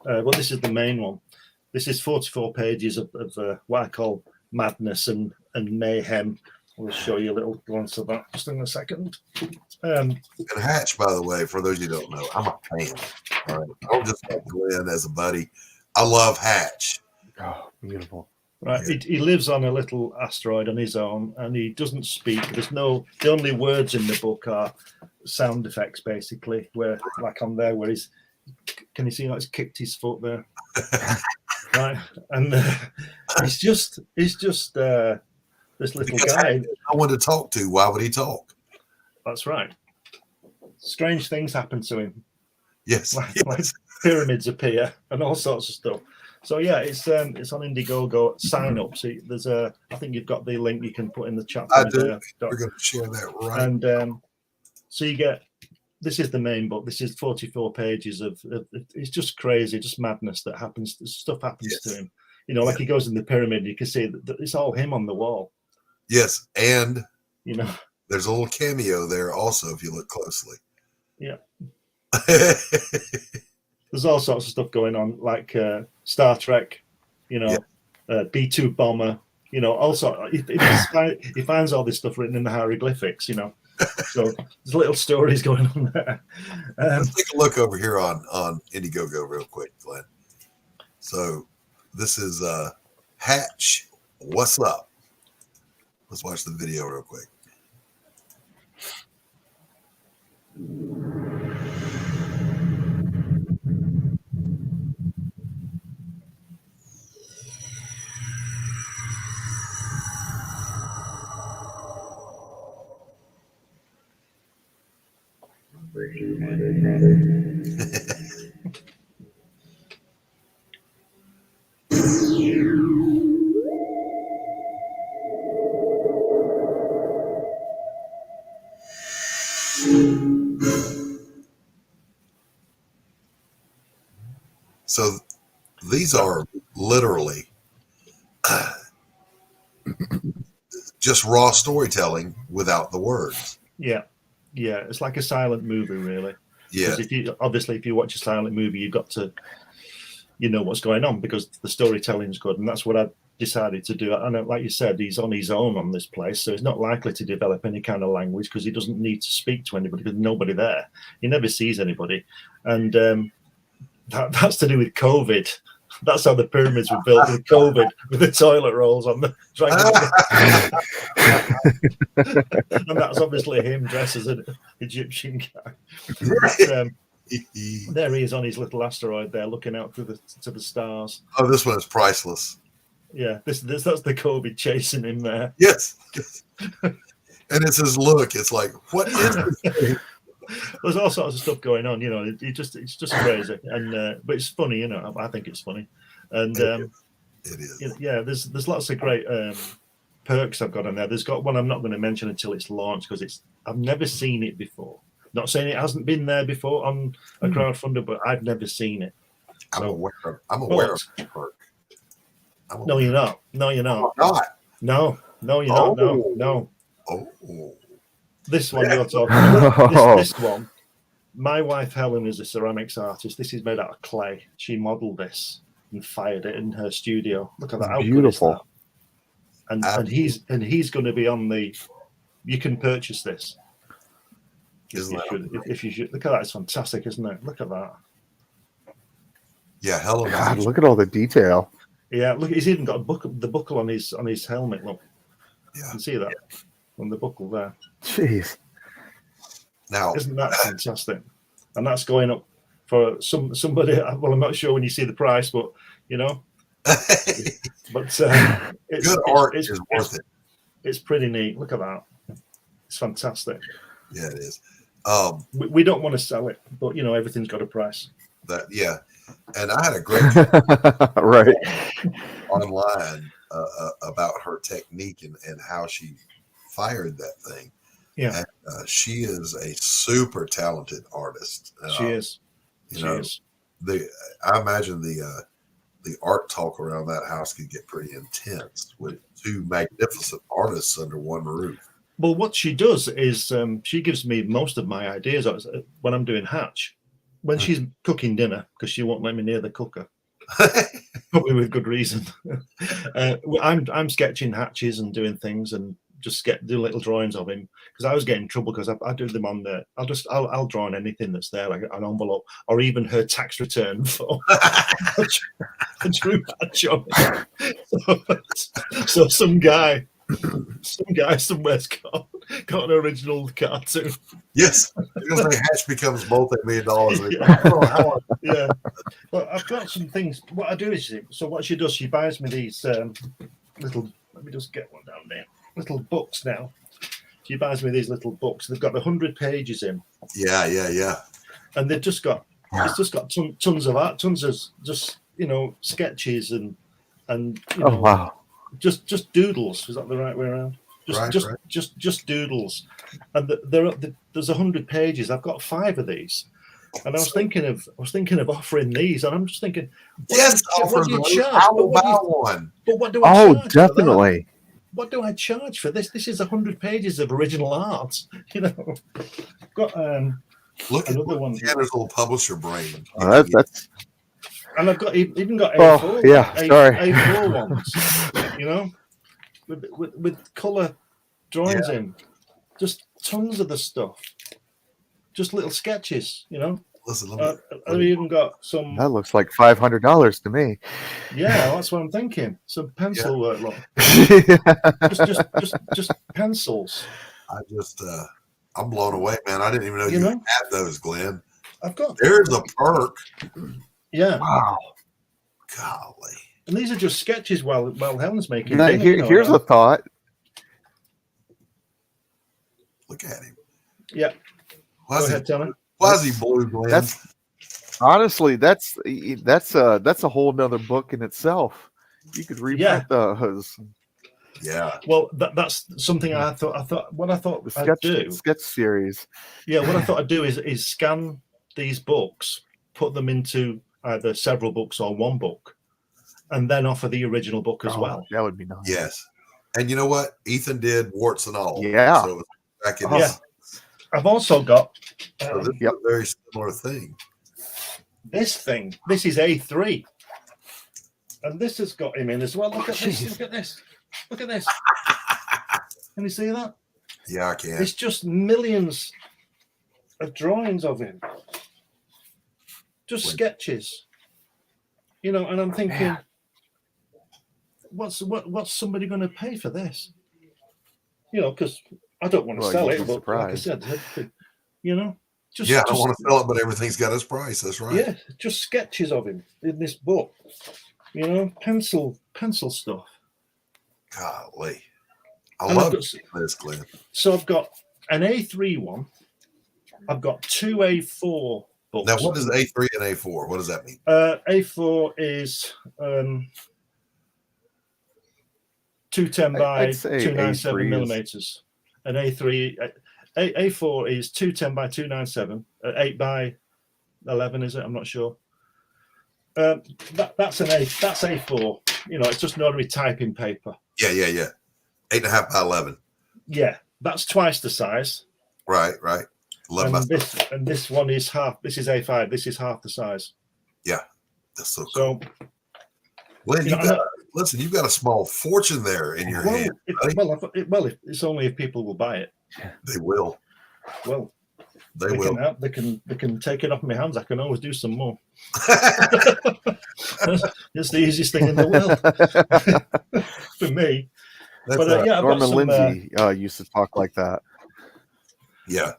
S11: Well, this is the main one. This is 44 pages of what I call madness and mayhem. I'll show you a little glance of that just in a second.
S8: And Hatch, by the way, for those you don't know, I'm a fan. All right, I don't just like Glenn as a buddy. I love Hatch.
S12: Oh, beautiful.
S11: Right, he lives on a little asteroid on his own, and he doesn't speak. The only words in the book are sound effects, basically. Where, like on there, where can you see how he's kicked his foot there? Right, and he's just this little guy.
S8: No one to talk to. Why would he talk?
S11: That's right. Strange things happen to him.
S8: Yes,
S11: like pyramids appear and all sorts of stuff. So yeah, it's on Indiegogo. Sign up. See, I think you've got the link you can put in the chat.
S8: I do. We're going to share that right.
S11: And so you get. This is the main book. This is 44 pages of it's just crazy, just madness that happens. Stuff happens to him. You know, like he goes in the pyramid. You can see that it's all him on the wall.
S8: Yes, and
S11: you know,
S8: there's a little cameo there also if you look closely.
S11: Yeah. There's all sorts of stuff going on, like Star Trek, you know, B-2 bomber, you know, also he finds all this stuff written in the hieroglyphics, you know. So there's little stories going on there.
S8: Let's take a look over here on Indiegogo real quick, Glenn. So this is Hatch. What's up? Let's watch the video real quick. So these are literally just raw storytelling without the words.
S11: Yeah. It's like a silent movie, really.
S8: Yeah.
S11: If you watch a silent movie, you've got to, you know what's going on because the storytelling's good, and that's what I decided to do. And like you said, he's on his own on this place, so he's not likely to develop any kind of language because he doesn't need to speak to anybody. There's nobody there. He never sees anybody, and that's to do with COVID. That's how the pyramids were built with COVID, with the toilet rolls on the and that's obviously him dressed as an Egyptian guy. But, there he is on his little asteroid there, looking out to the stars.
S8: Oh, this one is priceless.
S11: Yeah, that's the COVID chasing him there.
S8: Yes. And it's his look. It's like, what is this?
S11: There's all sorts of stuff going on, you know. It's just crazy, and but it's funny, you know. I think it's funny, and
S8: it is.
S11: Yeah, there's lots of great perks I've got on there. There's got one I'm not going to mention until it's launched because I've never seen it before. Not saying it hasn't been there before on a crowdfunder, but I've never seen it.
S8: I'm aware of that perk.
S11: No, you're not. No, you're not.
S8: I'm not.
S11: No, you're not. No.
S8: Oh.
S11: This one you're talking about. This one. My wife Helen is a ceramics artist. This is made out of clay. She modelled this and fired it in her studio. Look at that! How
S12: beautiful.
S11: Good is that? And he's going to be on the. You can purchase this. If you should look at that, it's fantastic, isn't it? Look at that.
S8: Yeah, Helen.
S12: God, look at all the detail.
S11: Yeah, look, he's even got the buckle on his helmet. Look,
S8: yeah,
S11: you can see that on the buckle there.
S12: Jeez.
S11: Now, isn't that fantastic? And that's going up for somebody. Well, I'm not sure when you see the price, but you know. But
S8: good art is worth it.
S11: It's pretty neat. Look at that. It's fantastic.
S8: Yeah, it is.
S11: We don't want to sell it, but you know everything's got a price.
S8: And I had a great
S12: right
S8: online about her technique and how she fired that thing.
S11: Yeah,
S8: and, she is a super talented artist.
S11: She is.
S8: I imagine the art talk around that house could get pretty intense with two magnificent artists under one roof.
S11: Well, what she does is she gives me most of my ideas when I'm doing hatch. When she's cooking dinner, because she won't let me near the cooker, probably with good reason. I'm sketching hatches and doing things and just do little drawings of him, because I was getting in trouble because I do them on the. I'll draw on anything that's there, like an envelope or even her tax return for Drew Hatch. So some guy somewhere's got an original cartoon.
S8: Yes, because the Hatch becomes multi-million-dollar.
S11: Yeah. But I've got some things. What I do is, so what she does, she buys me these little. Let me just get one down there. Little books now. She buys me these little books. They've got 100 pages in.
S8: Yeah.
S11: And they've just got. It's just got tons of art, tons of just sketches and
S12: wow.
S11: Just doodles. Is that the right way around? Just doodles. And there's 100 pages. I've got 5 of these. And I was thinking of offering these, and I'm just thinking,
S8: offer them. I will buy one.
S11: But what do I charge?
S12: Oh, definitely.
S11: What do I charge for this? This is 100 pages of original art. Got
S8: look at
S11: another one.
S8: Tanner's little publisher brain.
S12: That's.
S11: And I've even got
S12: A4.
S11: A4 ones. With color drawings in, just tons of the stuff. Just little sketches,
S8: Listen,
S11: I've even got some.
S12: That looks like $500 to me.
S11: Yeah, that's what I'm thinking. Some pencil work, look. just pencils.
S8: I'm blown away, man. I didn't even know you had those, Glenn. There's a perk.
S11: Yeah.
S12: Wow.
S8: Golly.
S11: And these are just sketches while Helen's making.
S12: Now, here's a thought.
S8: Look at him.
S11: Yeah. Go ahead, tell me.
S8: Why is he blue, Glenn?
S12: That's a whole nother book in itself. You could reprint those.
S8: Yeah.
S11: Well, that's something I thought I'd do.
S12: Sketch series.
S11: Yeah, what I thought I'd do is scan these books, put them into either several books or one book, and then offer the original book as well.
S12: That would be nice.
S8: Yes. And you know what? Ethan did warts and all.
S12: Yeah.
S8: So back in
S11: I've also got
S8: so this is a very similar thing.
S11: This thing. This is A3. And this has got him in as well. Look at this. Look at this. Look at this. Can you see that?
S8: Yeah, I can.
S11: It's just millions of drawings of him. Just sketches. And I'm thinking, what's somebody going to pay for this? Because I don't want to sell it, but like I said,
S8: I don't want to sell it, but everything's got its price. That's right.
S11: Yeah, just sketches of him in this book. Pencil stuff.
S8: Golly, I love this, Glenn.
S11: So I've got an A3 one. I've got 2 A4 books.
S8: Now, what is A3 and A4? What does that mean?
S11: A4 is 210 by 297 millimeters. And A4 is 210 by 297, 8 by 11, is it? I'm not sure. That's A4. It's just an ordinary typing paper.
S8: Yeah. 8.5 by 11.
S11: Yeah, that's twice the size.
S8: Right. 11
S11: and this one is half. This is A5. This is half the size.
S8: Yeah, that's so cool. Glenn, you've got a small fortune there in your hand.
S11: It's only if people will buy it.
S8: They will.
S11: Well,
S8: they will.
S11: They can take it off my hands. I can always do some more. It's the easiest thing in the world for me.
S12: Norman Lindsay used to talk like that.
S8: Yeah.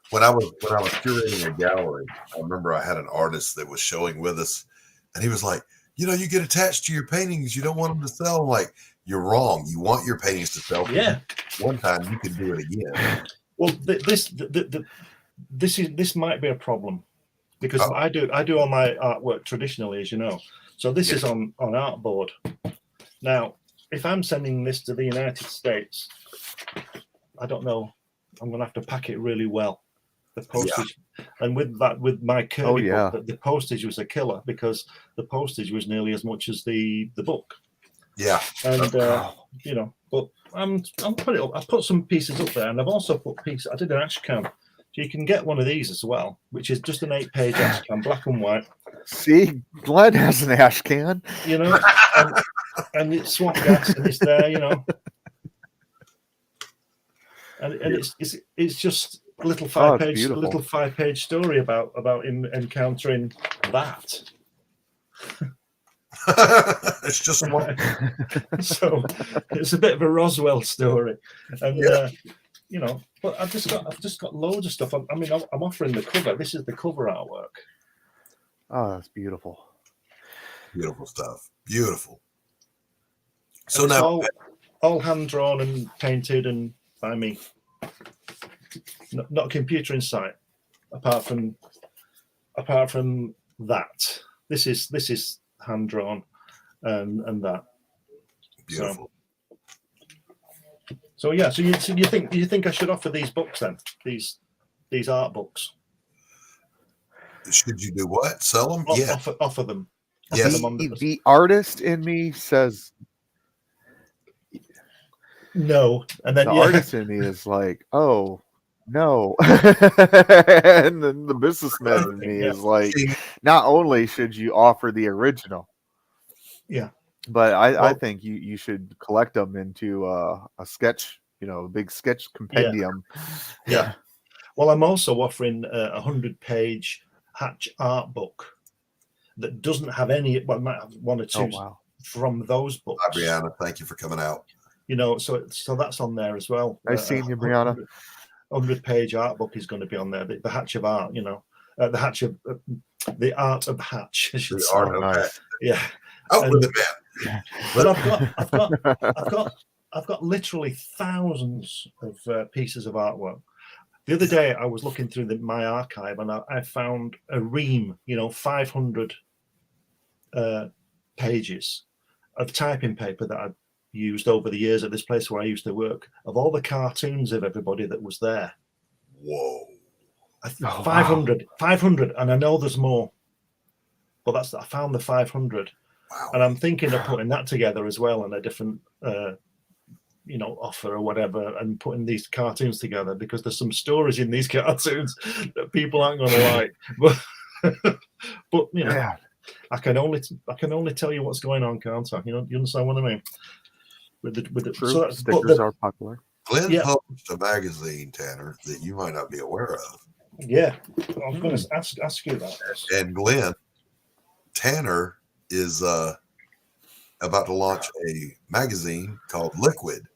S8: When I was curating a gallery, I remember I had an artist that was showing with us, and he was like, you get attached to your paintings. You don't want them to sell. I'm like, you're wrong. You want your paintings to sell.
S11: Yeah.
S8: One time you can do it again.
S11: Well, this might be a problem because I do all my artwork traditionally, as you know. So this is on artboard. Now, if I'm sending this to the United States, I don't know. I'm going to have to pack it really well. The postage, and with my Kirby book, the postage was a killer because the postage was nearly as much as the book.
S8: Yeah,
S11: and but I put some pieces up there, and I've also put pieces. I did an ash can, so you can get one of these as well, which is just an 8-page ash can, black and white.
S12: See, Glenn has an ash can.
S11: And it's swamp gas, and it's there. and it's just a little
S12: Oh, it's beautiful.
S11: little 5-page story about him encountering that.
S8: It's just one.
S11: So it's a bit of a Roswell story, and you know. But I've just got loads of stuff. I mean, I'm offering the cover. This is the cover artwork.
S12: Oh, that's beautiful.
S8: Beautiful stuff. Beautiful. So
S11: and
S8: now,
S11: all hand drawn and painted and by me. Not a computer in sight. Apart from that, this is hand drawn, and that.
S8: Beautiful.
S11: So yeah. So you think I should offer these books then? These art books.
S8: Should you do what? Sell them? Yeah.
S11: Offer them.
S8: Yes.
S12: The artist in me says
S11: no, and then
S12: the artist in me is like, oh no, and then the businessman in me is like, not only should you offer the original, but I think you should collect them into a sketch, a big sketch compendium.
S11: Yeah. Well, I'm also offering a 100-page Hatch art book that doesn't have any. Well, it might have one or two from those books.
S8: Hi, Brianna. Thank you for coming out.
S11: So that's on there as well.
S12: Nice seeing you, Brianna.
S11: 100-page art book is going to be on there. The Hatch of Art, the Hatch of the Art of Hatch. I should say.
S8: Art of Hatch.
S11: Yeah.
S8: Oh, with the man.
S11: But I've got literally thousands of pieces of artwork. The other day I was looking through my archive and I found a ream, 500 pages of typing paper that I'd used over the years at this place where I used to work, of all the cartoons of everybody that was there.
S8: Whoa.
S11: 500, and I know there's more, but I found the 500.
S8: Wow.
S11: And I'm thinking of putting that together as well in a different offer or whatever, and putting these cartoons together, because there's some stories in these cartoons that people aren't going to like. But I can only tell you what's going on, can't I? You understand what I mean? With the
S12: True. Stickers are popular.
S8: Glenn published a magazine, Tanner, that you might not be aware of.
S11: Yeah, I was going to ask you that.
S8: And Glenn, Tanner is about to launch a magazine called Liquid.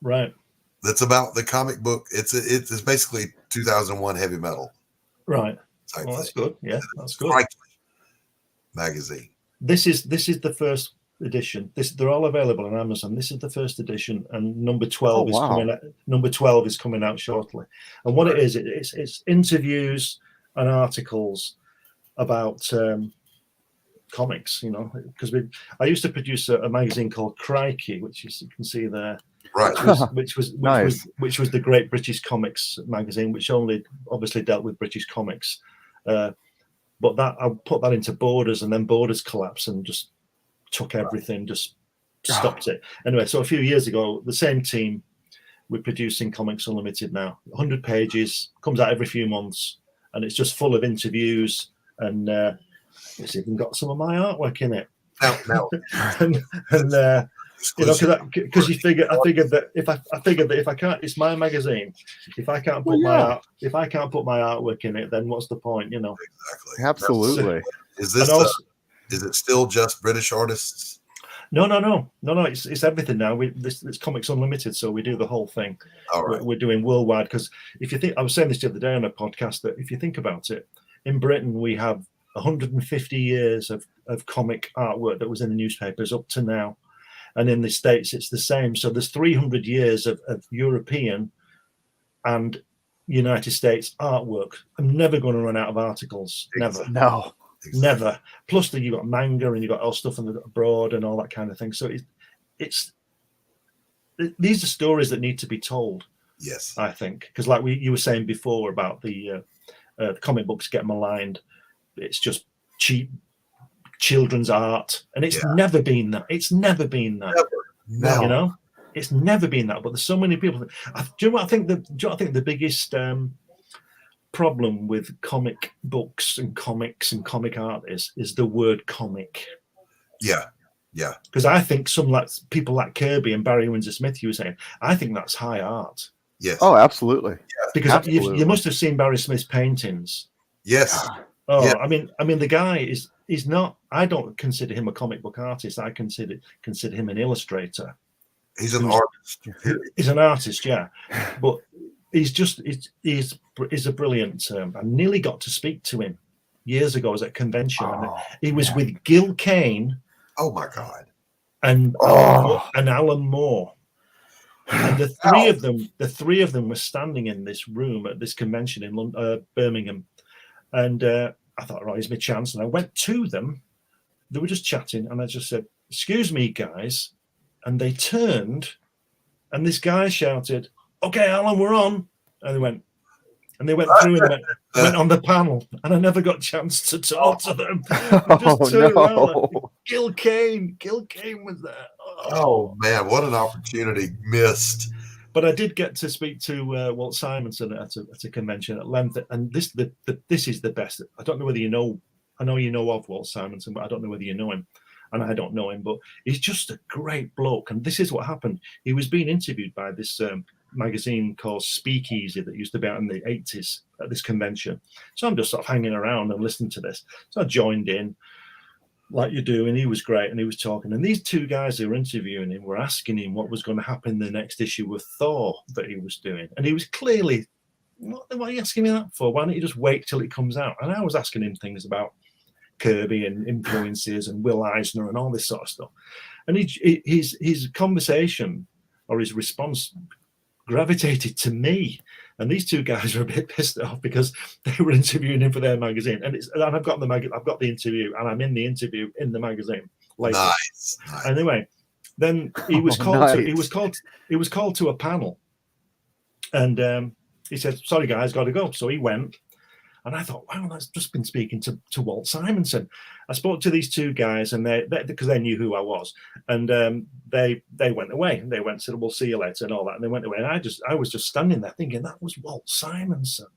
S11: Right.
S8: That's about the comic book. It's basically 2001 heavy metal.
S11: Right. Well, that's good. Yeah, that's good.
S8: Magazine.
S11: This is the first edition. They're all available on Amazon. This is the first edition, and number 12 is coming out. Number 12 is coming out shortly. And what it is, it's interviews and articles about comics. Because I used to produce a magazine called Crikey, which you can see there.
S8: Right.
S11: Which was
S12: Nice.
S11: which was the Great British Comics magazine, which only obviously dealt with British comics. But I put that into Borders, and then Borders collapsed and just took everything, just stopped it. Anyway, so a few years ago, the same team, we're producing Comics Unlimited now. 100 pages, comes out every few months, and it's just full of interviews, and it's even got some of my artwork in it.
S8: No.
S11: Because I figured that if I can't, it's my magazine. If I can't put my artwork in it, then what's the point?
S8: Exactly.
S12: Absolutely.
S8: Is this? Is it still just British artists?
S11: No. It's everything now. It's Comics Unlimited, so we do the whole thing.
S8: All right.
S11: We're doing worldwide, because if you think, I was saying this the other day on a podcast, that if you think about it, in Britain we have 150 years of comic artwork that was in the newspapers up to now. And in the States, it's the same. So there's 300 years of European and United States artwork. I'm never going to run out of articles. Never.
S12: No.
S8: Exactly.
S11: Never. Plus, you've got manga and you've got all stuff abroad and all that kind of thing. So these are stories that need to be told.
S8: Yes.
S11: I think. Because like you were saying before about the comic books get maligned. It's just cheap children's art, and it's never been that. It's never been that.
S8: No.
S11: It's never been that. But there's so many people. Do you know what I think? The biggest problem with comic books and comics and comic art is the word comic.
S8: Yeah.
S11: Because I think people like Kirby and Barry Windsor Smith, you were saying, I think that's high art.
S8: Yes.
S12: Oh, absolutely.
S11: Because you must have seen Barry Smith's paintings.
S8: Yes.
S11: Oh,
S8: yeah.
S11: I mean, the guy is not. I don't consider him a comic book artist. I consider him an illustrator.
S8: He's an artist.
S11: He's an artist, yeah. But he's a brilliant. I nearly got to speak to him years ago. I was at a convention, and he was with Gil Kane.
S8: Oh my God!
S11: And Alan Moore. And the three of them were standing in this room at this convention in Birmingham, and I thought, right, here's my chance. And I went to them. They were just chatting, and I just said, "Excuse me, guys," and they turned, and this guy shouted, "Okay, Alan, we're on," and they went through and went on the panel, and I never got a chance to talk to them. Just turned around, Gil Kane was there.
S8: Oh man, what an opportunity missed!
S11: But I did get to speak to Walt Simonson at a convention at length, and this is the best. I don't know whether you know. I know you know of Walt Simonson, but I don't know whether you know him, and I don't know him. But he's just a great bloke, and this is what happened. He was being interviewed by this magazine called Speakeasy that used to be out in the 80s at this convention. So I'm just sort of hanging around and listening to this. So I joined in, like you do, and he was great, and he was talking. And these two guys who were interviewing him were asking him what was going to happen in the next issue of Thor that he was doing. And he was clearly, what are you asking me that for? Why don't you just wait till it comes out? And I was asking him things about Kirby and influences and Will Eisner and all this sort of stuff. And his conversation or his response gravitated to me. And these two guys were a bit pissed off because they were interviewing him for their magazine. And I've got the interview, and I'm in the interview in the magazine later.
S8: Nice.
S11: Anyway, then he was called to a panel, and he said, "Sorry guys, got to go." So he went, and I thought, wow, that's just been speaking to Walt Simonson. I spoke to these two guys, and they because they knew who I was, and they went away. They went, said, "We'll see you later," and all that, and they went away. And I was just standing there thinking that was Walt Simonson.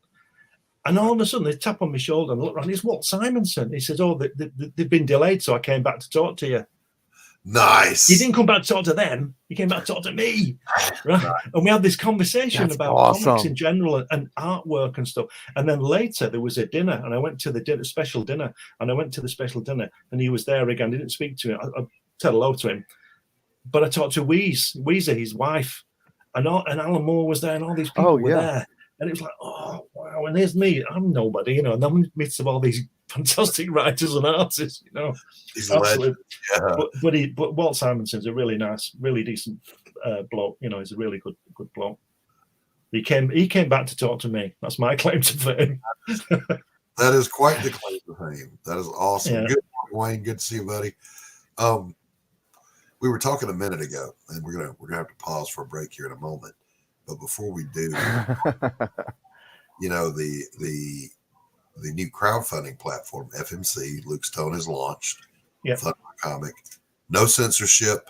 S11: And all of a sudden, they tap on my shoulder and look around. It's Walt Simonson. He says, "Oh, they've been delayed, so I came back to talk to you."
S8: Nice.
S11: He didn't come back to talk to them. He came back to talk to me. Right? And we had this conversation about comics in general and artwork and stuff. And then later there was a dinner, and I went to the special dinner, and he was there again. I didn't speak to him. I said hello to him. But I talked to Weezer, his wife, and Alan Moore was there, and all these people were there. And it was like, oh, wow. And here's me. I'm nobody, And I'm in the midst of all these fantastic writers and artists,
S8: He's a legend. Yeah.
S11: But Walt Simonson's a really nice, really decent bloke. He's a really good bloke. He came back to talk to me. That's my claim to fame.
S8: That is quite the claim to fame. That is awesome.
S11: Yeah.
S8: Good morning, Wayne. Good to see you, buddy. We were talking a minute ago, and we're gonna have to pause for a break here in a moment. But before we do, the new crowdfunding platform, FMC, Luke Stone has launched.
S11: Yeah.
S8: Fun comic. No censorship.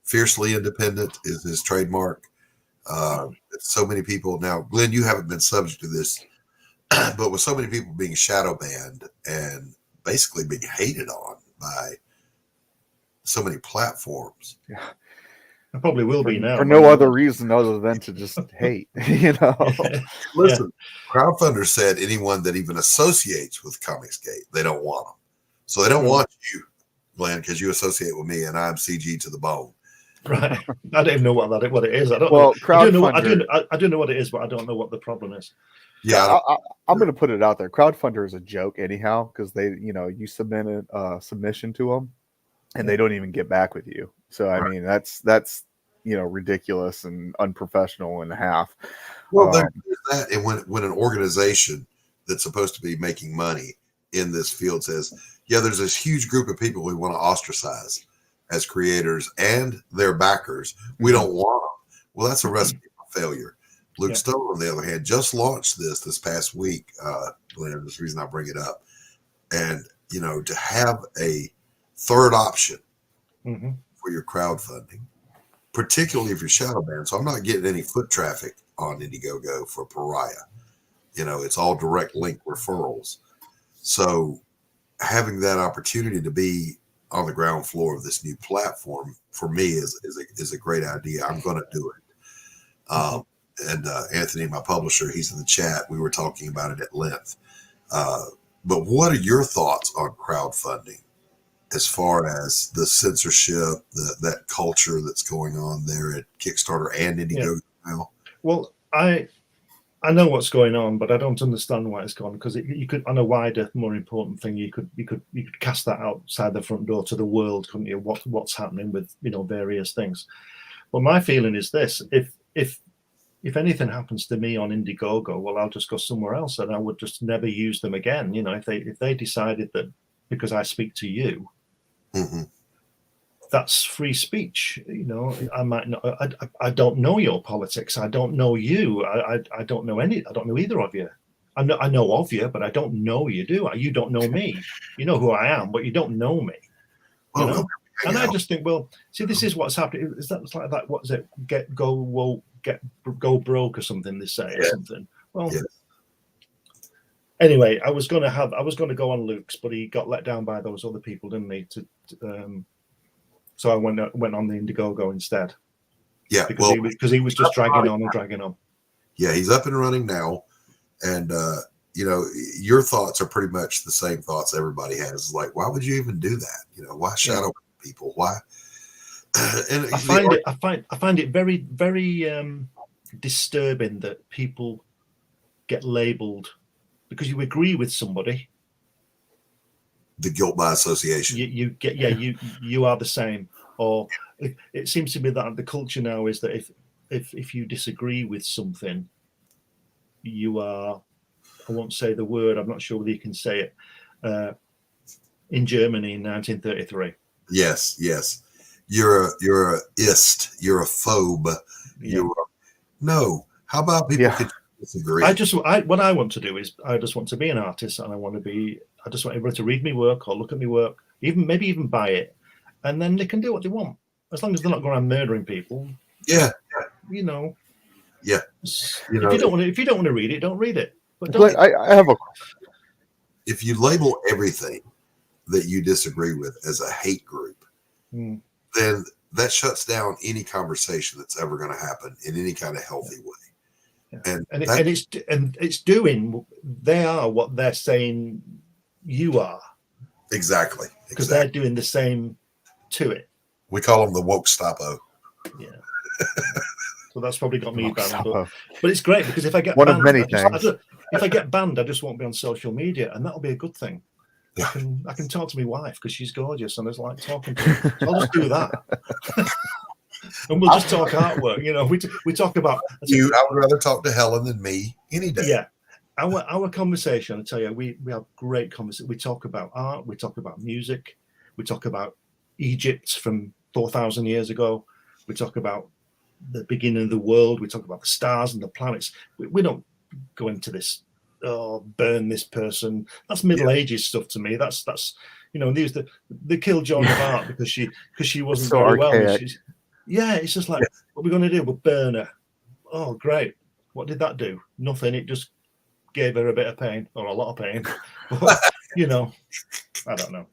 S8: Fiercely independent is his trademark. So many people now, Glenn, you haven't been subject to this, but with so many people being shadow banned and basically being hated on by so many platforms.
S11: Yeah. I probably will be now.
S12: For no other reason other than to just hate,
S8: Listen, crowdfunders said anyone that even associates with Comicsgate, they don't want them. So they don't want you, Glenn, because you associate with me, and I'm CG to the bone.
S11: Right. I don't even know what it is. I don't
S12: know.
S11: I do know what it is, but I don't know what the problem is.
S12: Yeah, I'm going to put it out there. Crowdfunder is a joke anyhow, because they, you submit a submission to them, and they don't even get back with you. So I mean, that's ridiculous and unprofessional in half.
S8: Well, there's that, and when an organization that's supposed to be making money in this field says, "Yeah, there's this huge group of people we want to ostracize as creators and their backers. We don't want them." Well, that's a recipe for failure. Luke Stone, on the other hand, just launched this past week. Glenn, that's the reason I bring it up, and to have a third option for your crowdfunding, particularly if you're shadow banned. So I'm not getting any foot traffic on Indiegogo for Pariah. It's all direct link referrals. So having that opportunity to be on the ground floor of this new platform for me is a great idea. I'm going to do it. and Anthony, my publisher, he's in the chat. We were talking about it at length. But what are your thoughts on crowdfunding as far as the censorship, that culture that's going on there at Kickstarter and Indiegogo now?
S11: Well, I know what's going on, but I don't understand why it's gone, because you could, on a wider, more important thing, you could cast that outside the front door to the world, couldn't you? What's happening with various things. But my feeling is this: if anything happens to me on Indiegogo, well, I'll just go somewhere else, and I would just never use them again. If they decided that because I speak to you, that's free speech. I might not. I don't know your politics. I don't know you. I don't know I don't know either of you. I know of you, but I don't know you. Do I? You don't know me. You know who I am, but you don't know me. And I just think, well, see, this is what's happening. Is that like that? What is it? Go broke or something? They say or something. Well, anyway, I was going to go on Luke's, but he got let down by those other people, didn't he? So I went on the Indiegogo instead.
S8: Yeah,
S11: because he was just dragging on and dragging on.
S8: Yeah, he's up and running now, and your thoughts are pretty much the same thoughts everybody has. It's like, why would you even do that? Why shadow people? Why? And
S11: I find it very, very disturbing that people get labelled because you agree with somebody.
S8: The guilt by association.
S11: You are the same. Or it seems to me that the culture now is that if you disagree with something, you are, I won't say the word, I'm not sure whether you can say it, in Germany in 1933.
S8: Yes. You're a ist. You're a phobe. No. How about people can disagree?
S11: What I want to do is I just want to be an artist, and I just want everybody to read me work or look at me work, maybe even buy it, and then they can do what they want as long as they're not going around murdering people.
S8: Yeah.
S11: Yeah. If you don't want to read it, don't read it. But
S12: I have a.
S8: If you label everything that you disagree with as a hate group, then that shuts down any conversation that's ever going to happen in any kind of healthy way.
S11: Yeah. And it's doing. They are what they're saying you are.
S8: Exactly.
S11: Because they're doing the same to it.
S8: We call them the woke stoppo.
S11: Yeah. So that's probably got me banned. But it's great because if I get
S12: one
S11: banned,
S12: of many things.
S11: If I get banned, I just won't be on social media, and that'll be a good thing.
S8: Yeah.
S11: I can talk to my wife because she's gorgeous and I just like talking to her. So I'll just do that. And we'll just talk artwork. We talk about
S8: you. I would rather talk to Helen than me any day.
S11: Yeah. Our conversation, I tell you, we have great conversation. We talk about art, we talk about music, we talk about Egypt from 4,000 years ago, we talk about the beginning of the world, we talk about the stars and the planets. We don't go into this, burn this person. That's Middle Ages stuff to me. That's they killed Joan of Arc because she wasn't
S12: so
S11: very
S12: archaic.
S11: well. It's just like, what are we going to do? We'll burn her. Oh, great. What did that do? Nothing. It just gave her a bit of pain, or a lot of pain. But, I don't know.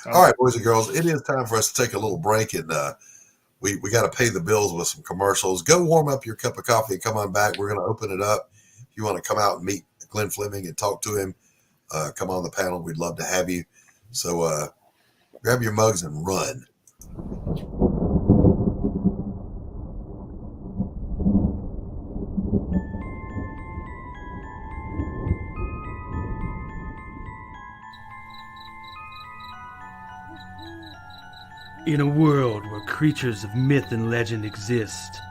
S8: All right, boys and girls, it is time for us to take a little break, and we got to pay the bills with some commercials. Go warm up your cup of coffee and come on back. We're going to open it up. If you want to come out and meet Glenn Fleming and talk to him, come on the panel. We'd love to have you. So grab your mugs and run.
S13: In a world where creatures of myth and legend exist,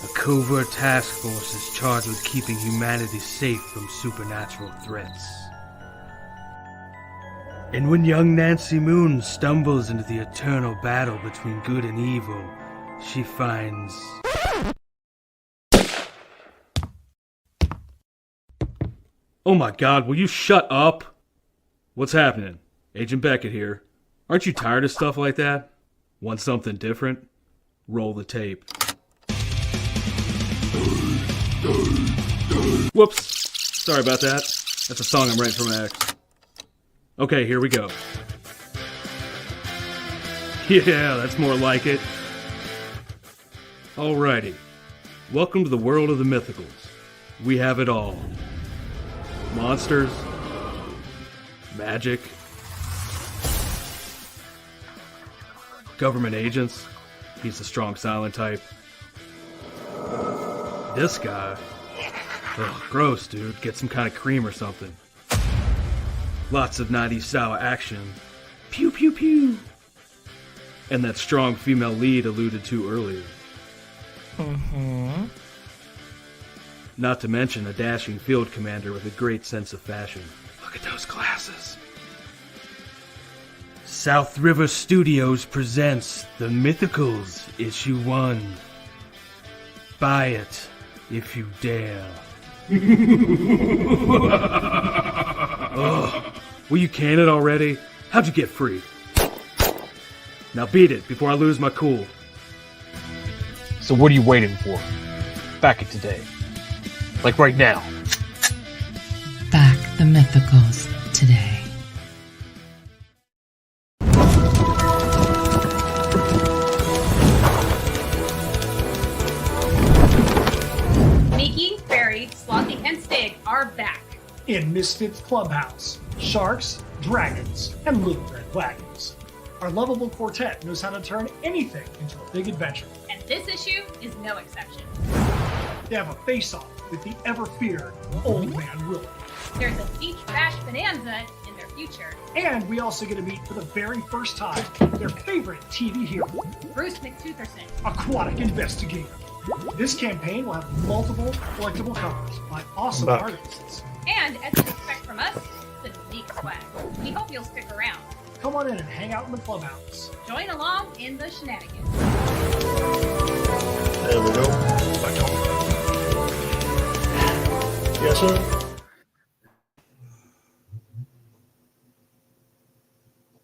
S13: a covert task force is charged with keeping humanity safe from supernatural threats. And when young Nancy Moon stumbles into the eternal battle between good and evil, she finds... Oh my God, will you shut up? What's happening? Agent Beckett here. Aren't you tired of stuff like that? Want something different? Roll the tape. Whoops. Sorry about that. That's a song I'm writing for my ex. Okay, here we go. Yeah, that's more like it. Alrighty. Welcome to the world of the mythicals. We have it all. Monsters. Magic. Government agents. He's the strong silent type. This guy. Ugh, gross, dude. Get some kind of cream or something. Lots of 90s style action. Pew pew pew. And that strong female lead alluded to earlier.
S14: Mm-hmm.
S13: Not to mention a dashing field commander with a great sense of fashion. Look at those glasses. South River Studios presents The Mythicals Issue 1. Buy it if you dare. Ugh. Will you can it already? How'd you get free? Now beat it before I lose my cool.
S2: So what are you waiting for? Back it today. Like right now.
S14: Back the Mythicals today.
S15: Mickey, Barry, Slothy, and Stig are back.
S16: In Misfits Clubhouse, Sharks, Dragons, and Little Red Wagons. Our lovable quartet knows how to turn anything into a big adventure.
S15: And this issue is no exception.
S16: They have a face-off with the ever-feared Old Man Willie.
S15: There's a beach bash bonanza in their future.
S16: And we also get to meet for the very first time their favorite TV hero,
S15: Bruce McTutherson,
S16: Aquatic Investigator. This campaign will have multiple collectible covers by awesome artists.
S15: And as you'd expect from us, the unique swag. We hope you'll stick around.
S16: Come on in and hang out in the clubhouse.
S15: Join along in the shenanigans.
S11: There we go. Back on. Yes, sir.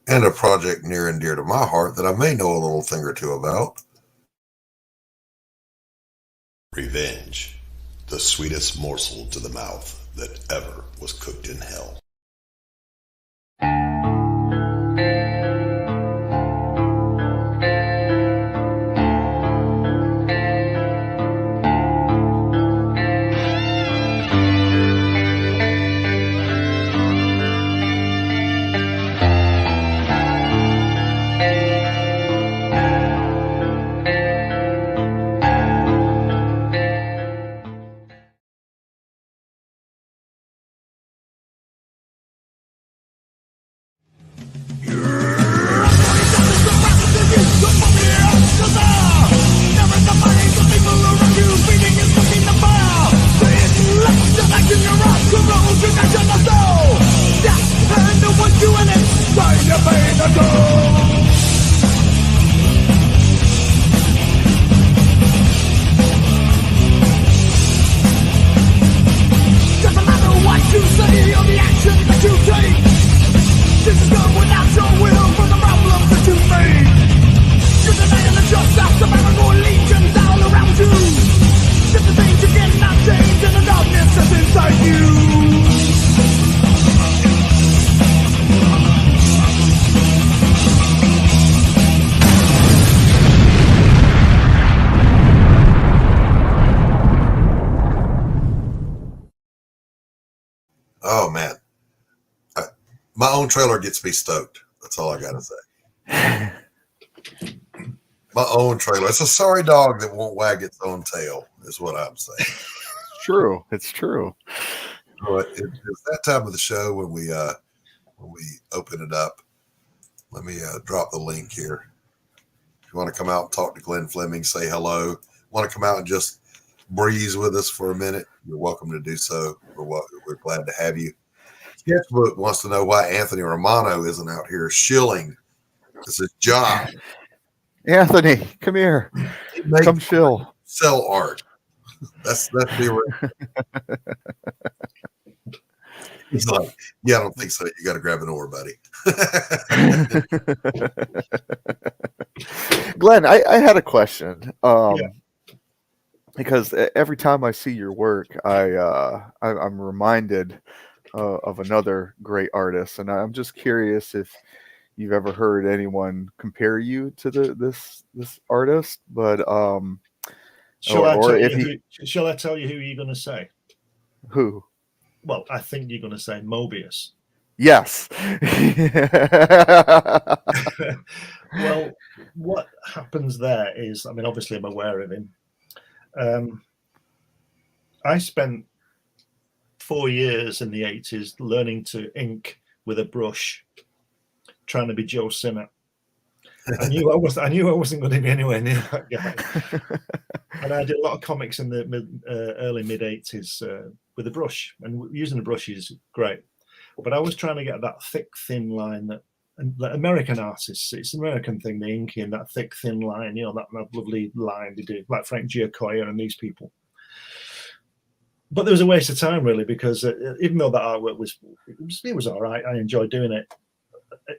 S8: And a project near and dear to my heart that I may know a little thing or two about.
S17: Revenge, the sweetest morsel to the mouth that ever was cooked in hell.
S8: Oh man, my own trailer gets me stoked. That's all I gotta say. My own trailer. It's a sorry dog that won't wag its own tail, is what I'm saying.
S12: True. It's true.
S8: But it's that time of the show when we open it up. Let me drop the link here. If you want to come out and talk to Glenn Fleming, say hello. Want to come out and just breeze with us for a minute, you're welcome to do so. We're glad to have you. Sketchbook wants to know why Anthony Romano isn't out here shilling. It's his job.
S12: Anthony, come here. Come chill.
S8: Sell art. That's the He's like, yeah, I don't think so. You got to grab an oar, buddy.
S12: Glenn, I had a question. Because every time I see your work, I'm reminded of another great artist, and I'm just curious if you've ever heard anyone compare you to this artist. But
S11: Shall I tell you who you're going to say?
S12: Who?
S11: Well, I think you're going to say Mobius.
S12: Yes.
S11: Well, what happens there is, I mean, obviously I'm aware of him. I spent 4 years in the 80s learning to ink with a brush, trying to be Joe Sinnott. I knew I wasn't going to be anywhere near that guy. And I did a lot of comics in the early mid 80s with a brush, and using a brush is great. But I was trying to get that thick, thin line that American artists, it's an American thing, the inking, that thick, thin line, you know, that lovely line they do, like Frank Giacoya and these people. But there was a waste of time, really, because even though that artwork was all right, I enjoyed doing it.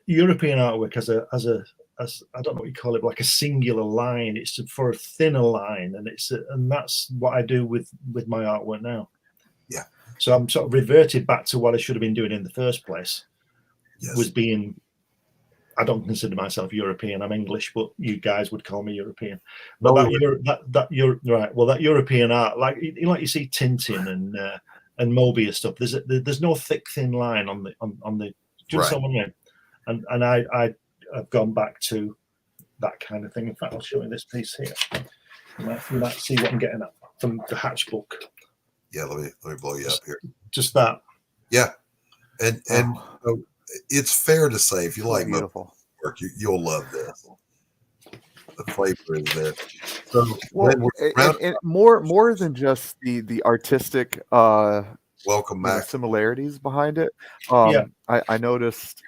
S11: European artwork as I don't know what you call it, like a singular line. It's for a thinner line, and that's what I do with my artwork now.
S8: Yeah.
S11: So I'm sort of reverted back to what I should have been doing in the first place.
S8: Yes.
S11: Was being. I don't consider myself European. I'm English, but you guys would call me European. But you're right. Well, that European art, like you see Tintin and Mobius stuff. There's no thick, thin line on the. Do you understand what I mean? And I've gone back to that kind of thing. In fact, I'll show you this piece here. You might see what I'm getting at from the Hatch book.
S8: Yeah, let me blow you up here.
S11: Just that.
S8: Yeah, and it's fair to say if you like
S12: beautiful
S8: work, you'll love this. The flavor is there. So
S12: and more than just the artistic
S8: welcome back
S12: similarities behind it.
S11: Yeah.
S12: I noticed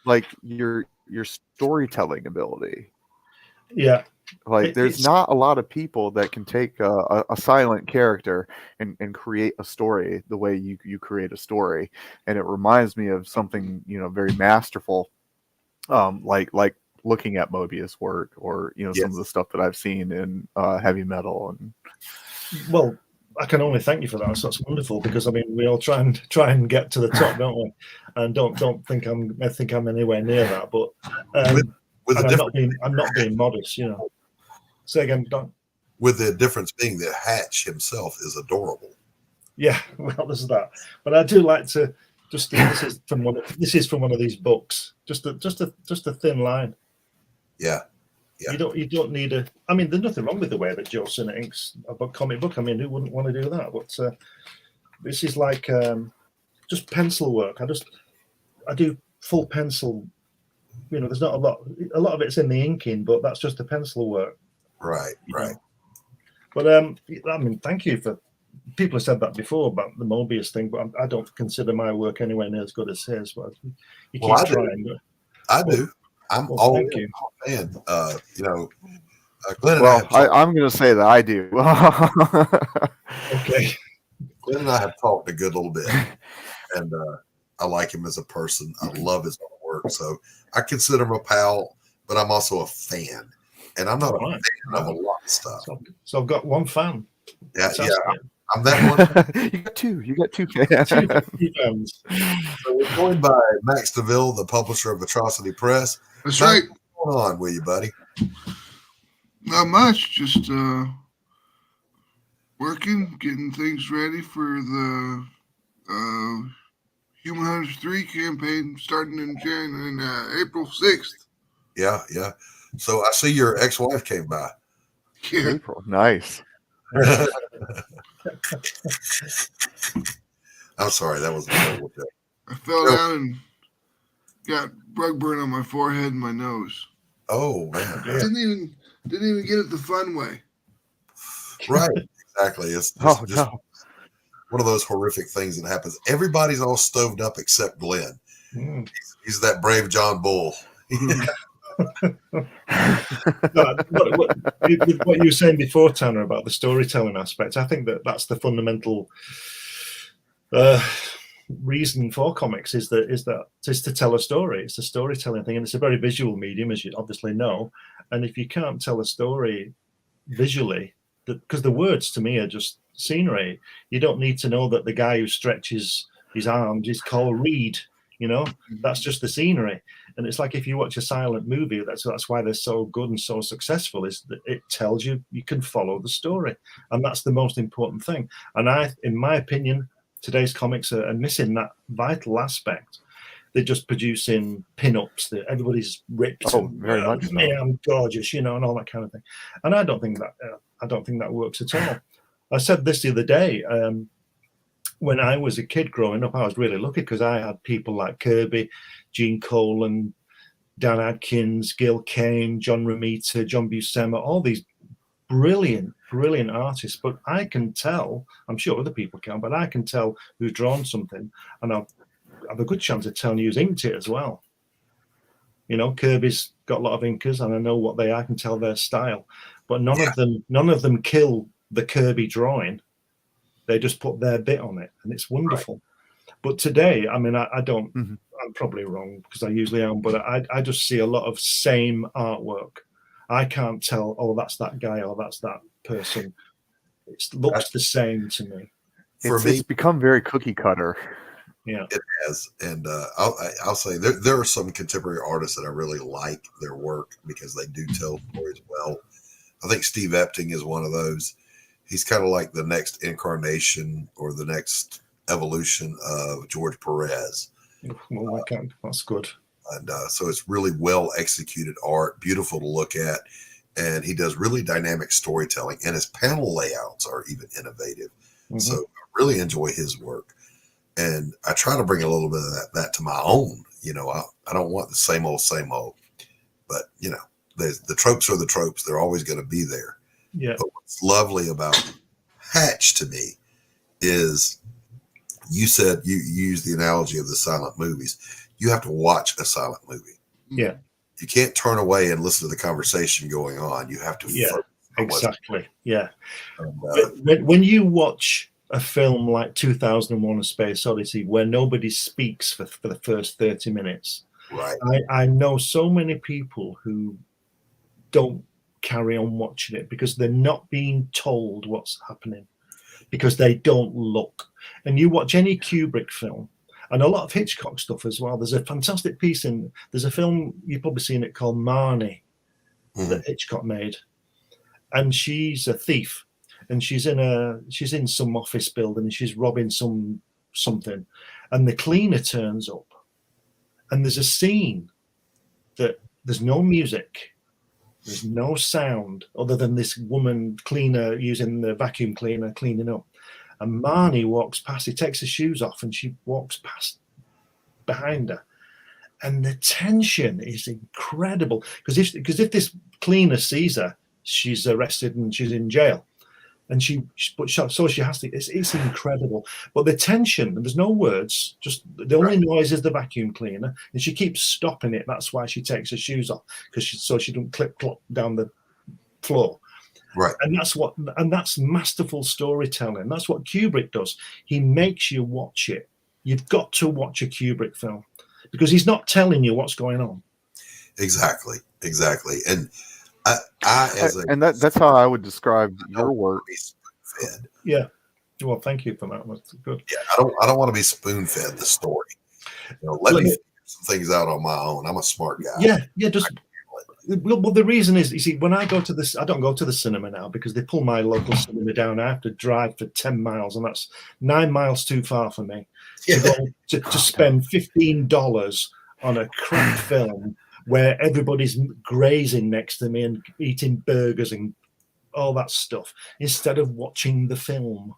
S12: like your storytelling ability.
S11: Yeah.
S12: Like there's not a lot of people that can take a silent character and create a story the way you create a story. And it reminds me of something, very masterful, like looking at Mobius work or, some of the stuff that I've seen in heavy metal. And
S11: well, I can only thank you for that. So that's wonderful, because I mean we all try and get to the top, don't we? And don't think I'm anywhere near that. But I'm not being modest, Say again, Don.
S8: With the difference being that Hatch himself is adorable.
S11: Yeah, well, there's that. But I do like to this is from one of these books. Just a thin line.
S8: Yeah.
S11: You don't need a. I mean, there's nothing wrong with the way that Joe Sinnott inks a comic book. I mean, who wouldn't want to do that? But this is like just pencil work. I do full pencil. There's not a lot. A lot of it's in the inking, but that's just the pencil work.
S8: Right.
S11: But I mean, thank you for. People have said that before about the Mobius thing, but I don't consider my work anywhere near as good as his. But you keep trying.
S8: I do. I'm always a fan. Glenn and
S12: I'm going to say that I do.
S11: Okay.
S8: Glenn and I have talked a good little bit, and I like him as a person. I love his work, so I consider him a pal, but I'm also a fan. And I'm not a fan of a lot of stuff.
S11: So I've got one fan.
S8: Yeah. I'm that one.
S12: You got two fans.
S11: Two fans.
S8: So we're joined by Max Devill, the publisher of Atrocity Press.
S18: That's right.
S8: What's going on with you, buddy?
S18: Not much. Just working, getting things ready for the Human Hunters 3 campaign starting in April 6th.
S8: Yeah. So I see your ex-wife came by.
S18: Yeah.
S12: April. Nice.
S8: I'm sorry, that was a terrible joke.
S18: I fell down and got rug burn on my forehead and my nose.
S8: Oh man!
S18: Didn't even get it the fun way.
S8: Right, exactly. It's just one of those horrific things that happens. Everybody's all stoved up except Glenn. He's that brave John Bull.
S11: What you were saying before, Tanner, about the storytelling aspect, I think that's the fundamental reason for comics is to tell a story. It's a storytelling thing, and it's a very visual medium, as you obviously know. And if you can't tell a story visually, because the words to me are just scenery, you don't need to know that the guy who stretches his arms is called Reed. You know, that's just the scenery. And it's like if you watch a silent movie, that's why they're so good and so successful, is that it tells you can follow the story. And that's the most important thing. And in my opinion, today's comics are missing that vital aspect. They're just producing pin-ups that everybody's ripped.
S12: Oh, very much so.
S11: Yeah, I'm gorgeous, you know, and all that kind of thing. And I don't think that works at all. I said this the other day. When I was a kid growing up, I was really lucky because I had people like Kirby, Gene Colan, Dan Adkins, Gil Kane, John Romita, John Buscema, all these brilliant artists. But I can tell, I'm sure other people can, but I can tell who's drawn something, and I have a good chance of telling you who's inked it as well. You know, Kirby's got a lot of inkers, and I know what they are. I can tell their style, but none of them kill the Kirby drawing. They just put their bit on it, and it's wonderful. Right. But today, I mean, I don't. Mm-hmm. I'm probably wrong because I usually am, but I just see a lot of same artwork. I can't tell. Oh, that's that guy, or that's that person. It looks the same to me.
S12: It's become very cookie cutter.
S11: Yeah,
S8: it has, and I'll say there are some contemporary artists that I really like their work because they do tell stories well. I think Steve Epting is one of those. He's kind of like the next incarnation or the next evolution of George Perez.
S11: Well, that's good.
S8: And so it's really well executed art, beautiful to look at, and he does really dynamic storytelling, and his panel layouts are even innovative. Mm-hmm. So I really enjoy his work, and I try to bring a little bit of that to my own. You know, I don't want the same old, but you know, the tropes are the tropes. They're always going to be there.
S11: Yeah.
S8: But what's lovely about Hatch to me is you said you used the analogy of the silent movies. You have to watch a silent movie.
S11: Yeah.
S8: You can't turn away and listen to the conversation going on. You have to.
S11: Yeah, exactly. Yeah. When you watch a film like 2001: A Space Odyssey, where nobody speaks for the first 30 minutes,
S8: right?
S11: I know so many people who don't carry on watching it because they're not being told what's happening, because they don't look. And you watch any Kubrick film, and a lot of Hitchcock stuff as well. There's a fantastic piece there's a film, you've probably seen it, called Marnie, that Hitchcock made. And she's a thief, and she's in some office building, and she's robbing something. And the cleaner turns up, and there's a scene that there's no music, there's no sound other than this woman cleaner using the vacuum cleaner cleaning up. And Marnie walks past, he takes her shoes off, and she walks past behind her. And the tension is incredible. Because if this cleaner sees her, she's arrested and she's in jail. And so she has to, it's incredible. But the tension, and there's no words, just the only noise is the vacuum cleaner. And she keeps stopping it. That's why she takes her shoes off, so she don't clip-clop down the floor.
S8: Right.
S11: And that's masterful storytelling. That's what Kubrick does. He makes you watch it. You've got to watch a Kubrick film because he's not telling you what's going on.
S8: Exactly. And
S12: that's how I would describe your work.
S8: Fed.
S11: Yeah. Well, thank you for that. That's good.
S8: Yeah, I don't want to be spoon-fed the story. You know, let me figure some things out on my own. I'm a smart guy.
S11: Yeah. Well, the reason is, you see, when I go to this, I don't go to the cinema now because they pull my local cinema down. I have to drive for 10 miles, and that's 9 miles too far for me to spend $15 on a crap film where everybody's grazing next to me and eating burgers and all that stuff instead of watching the film.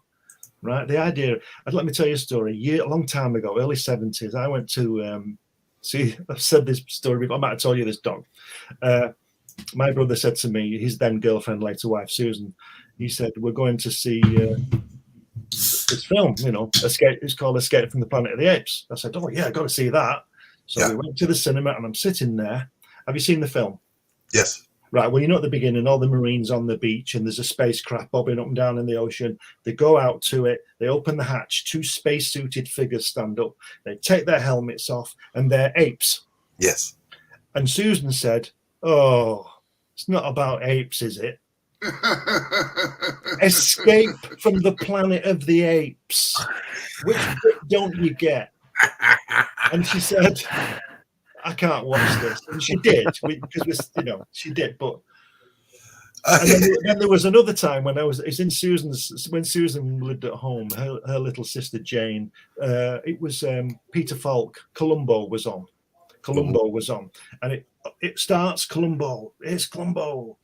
S11: Right? The idea. Let me tell you a story. A long time ago, early 70s, I went to. See, I've said this story before. I might have told you this, Doc. My brother said to me, his then girlfriend, later wife, Susan, he said, we're going to see this film, you know, it's called Escape from the Planet of the Apes. I said, oh, yeah, I've got to see that. So we went to the cinema, and I'm sitting there. Have you seen the film?
S8: Yes.
S11: Right, well, you know, at the beginning, all the Marines on the beach, and there's a spacecraft bobbing up and down in the ocean. They go out to it, they open the hatch, 2 space-suited figures stand up, they take their helmets off, and they're apes.
S8: Yes.
S11: And Susan said, oh, it's not about apes, is it? Escape from the Planet of the Apes. Which bit don't you get? And she said, I can't watch this. And she did, because she did. But and then there was another time when when Susan lived at home, her little sister Jane, it was Peter Falk, Columbo was on. And it starts Columbo, it's Columbo.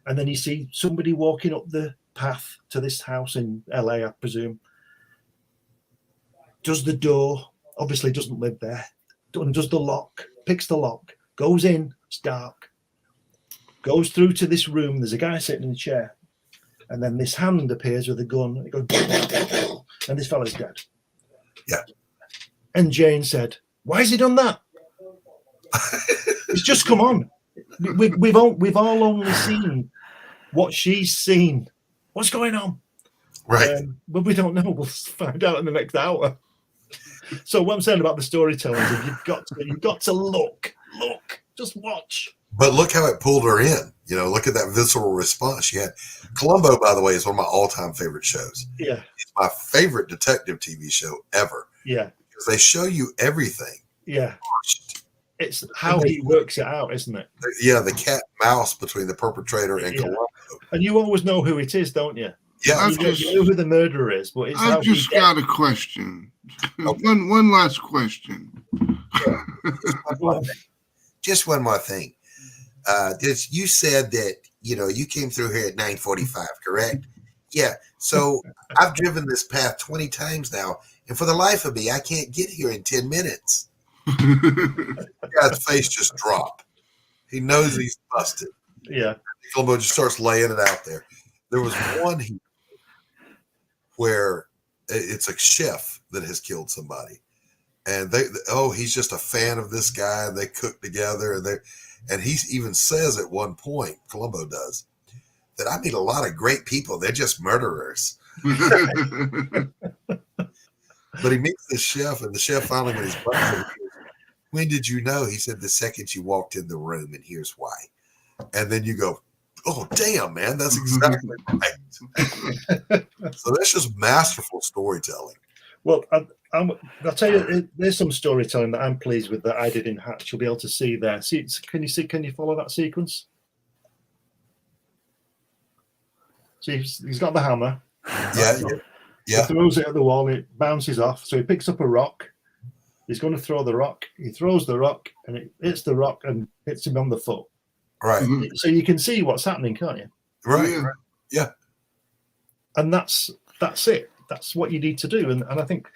S11: And then you see somebody walking up the path to this house in LA, I presume. Does the door, obviously doesn't live there, does the lock, picks the lock, goes in, it's dark, goes through to this room, there's a guy sitting in a chair, and then this hand appears with a gun, and it goes, and this fella's dead.
S8: Yeah.
S11: And Jane said, why has he done that? It's just come on. We've all only seen what she's seen. What's going on?
S8: Right.
S11: But we don't know. We'll find out in the next hour. So what I'm saying about the storytelling is you've got to look, just watch.
S8: But look how it pulled her in. Look at that visceral response she had. Columbo, by the way, is one of my all-time favorite shows.
S11: Yeah.
S8: It's my favorite detective TV show ever.
S11: Yeah.
S8: Because they show you everything.
S11: Yeah. It's how he works it out, isn't it?
S8: Yeah, the cat mouse between the perpetrator and Columbo.
S11: And you always know who it is, don't you?
S8: Yeah.
S11: You know who the murderer is, but it's
S18: I've just got a question. One last question.
S19: Just one more thing. You said that you came through here at 9:45, correct? Yeah. So I've driven this path 20 times now, and for the life of me, I can't get here in 10 minutes.
S8: The guy's face just dropped. He knows he's busted.
S11: Yeah.
S8: Columbo just starts laying it out there. There was one where it's a chef that has killed somebody, and he's just a fan of this guy, and they cook together, and he even says at one point, Columbo does, that I meet a lot of great people. They're just murderers. But he meets the chef, and the chef finally, when he's busted, when did you know? He said, the second you walked in the room, and here's why. And then you go, oh, damn, man, that's exactly right. So that's just masterful storytelling.
S11: Well, I'll tell you, there's some storytelling that I'm pleased with that I did in Hatch. You'll be able to see there. Can you follow that sequence? See, he's got the hammer.
S8: Yeah.
S11: He throws it at the wall, and it bounces off. So he picks up a rock. He's going to throw the rock. He throws the rock, and it hits the rock and hits him on the foot.
S8: Right.
S11: So you can see what's happening, can't you?
S8: Right. Yeah.
S11: And that's it. That's what you need to do. And I think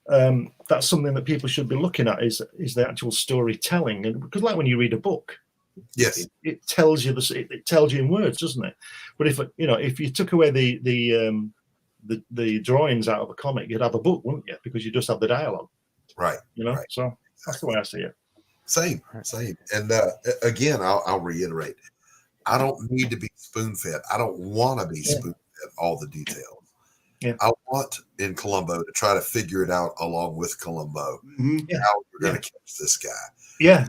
S11: that's something that people should be looking at is the actual storytelling. And because like when you read a book,
S8: yes,
S11: it tells you it tells you in words, doesn't it? But if you took away the drawings out of a comic, you'd have a book, wouldn't you? Because you just have the dialogue.
S8: Right.
S11: Right. So that's the way I see it.
S8: Same. And again, I'll reiterate, I don't need to be spoon-fed. I don't want to be spoon-fed all the details.
S11: Yeah.
S8: I want in Columbo to try to figure it out along with Columbo how we're going to catch this guy.
S11: Yeah.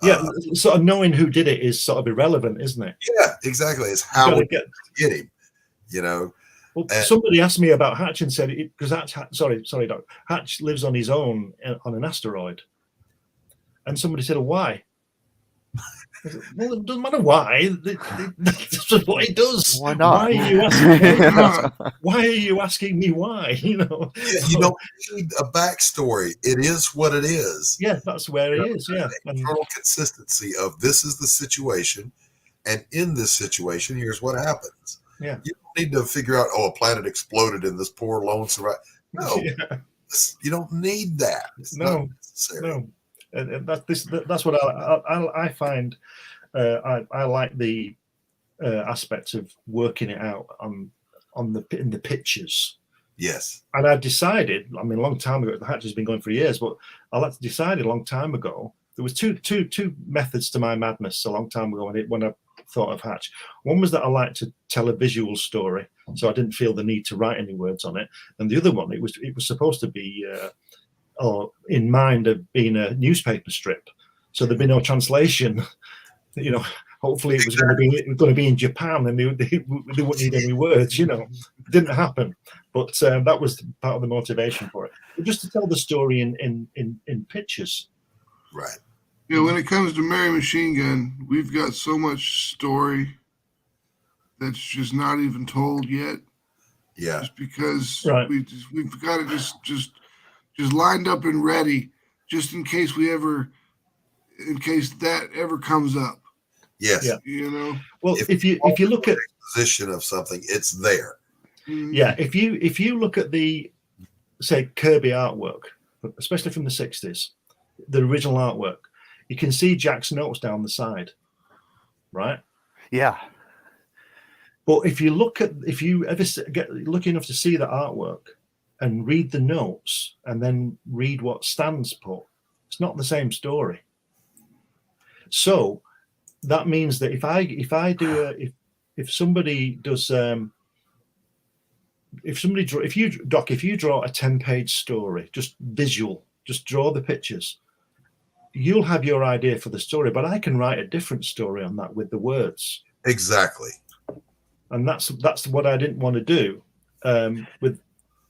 S11: Yeah. Sort of knowing who did it is sort of irrelevant, isn't it?
S8: Yeah, exactly. It's how we get him,
S11: Well, somebody asked me about Hatch and said, because sorry, Doc, Hatch lives on his own on an asteroid. And somebody said, why? I said, well, it doesn't matter why. That's just what he does.
S12: Why not?
S11: Why are you asking me why?
S8: You don't need a backstory. It is what it is.
S11: Yeah, that's where it is. Yeah.
S8: Internal consistency of this is the situation, and in this situation, here's what happens.
S11: Yeah.
S8: You don't need to figure out, a planet exploded in this poor lonesome. No, you don't need that. It's not necessary.
S11: No. And that's what I find. I like the aspects of working it out in the pictures.
S8: Yes.
S11: And I decided, a long time ago, the Hatch has been going for years, but I decided a long time ago, there was two methods to my madness a long time ago when I thought of Hatch. One was that I liked to tell a visual story, so I didn't feel the need to write any words on it. And the other one, it was supposed to be in mind of being a newspaper strip, so there'd be no translation. Hopefully it was going to be in Japan, and they wouldn't need any words. It didn't happen, but that was part of the motivation for it. just to tell the story in pictures.
S8: Right.
S18: Yeah, when it comes to Mary Machine Gun, we've got so much story that's just not even told yet.
S8: Yeah.
S18: Just because
S11: Right.
S18: we've got it just lined up and ready, just in case that ever comes up.
S8: Yes.
S11: Yeah.
S18: You know.
S11: Well, if you look at
S8: position of something, it's there.
S11: yeah, if you look at the say Kirby artwork, especially from the 60s, the original artwork, you can see Jack's notes down the side, right?
S12: Yeah.
S11: But if you ever get lucky enough to see the artwork and read the notes and then read what Stan's put, it's not the same story. So that means that if somebody does if you draw a 10-page story, just visual, just draw the pictures, you'll have your idea for the story, but I can write a different story on that with the words.
S8: Exactly.
S11: And that's what I didn't want to do with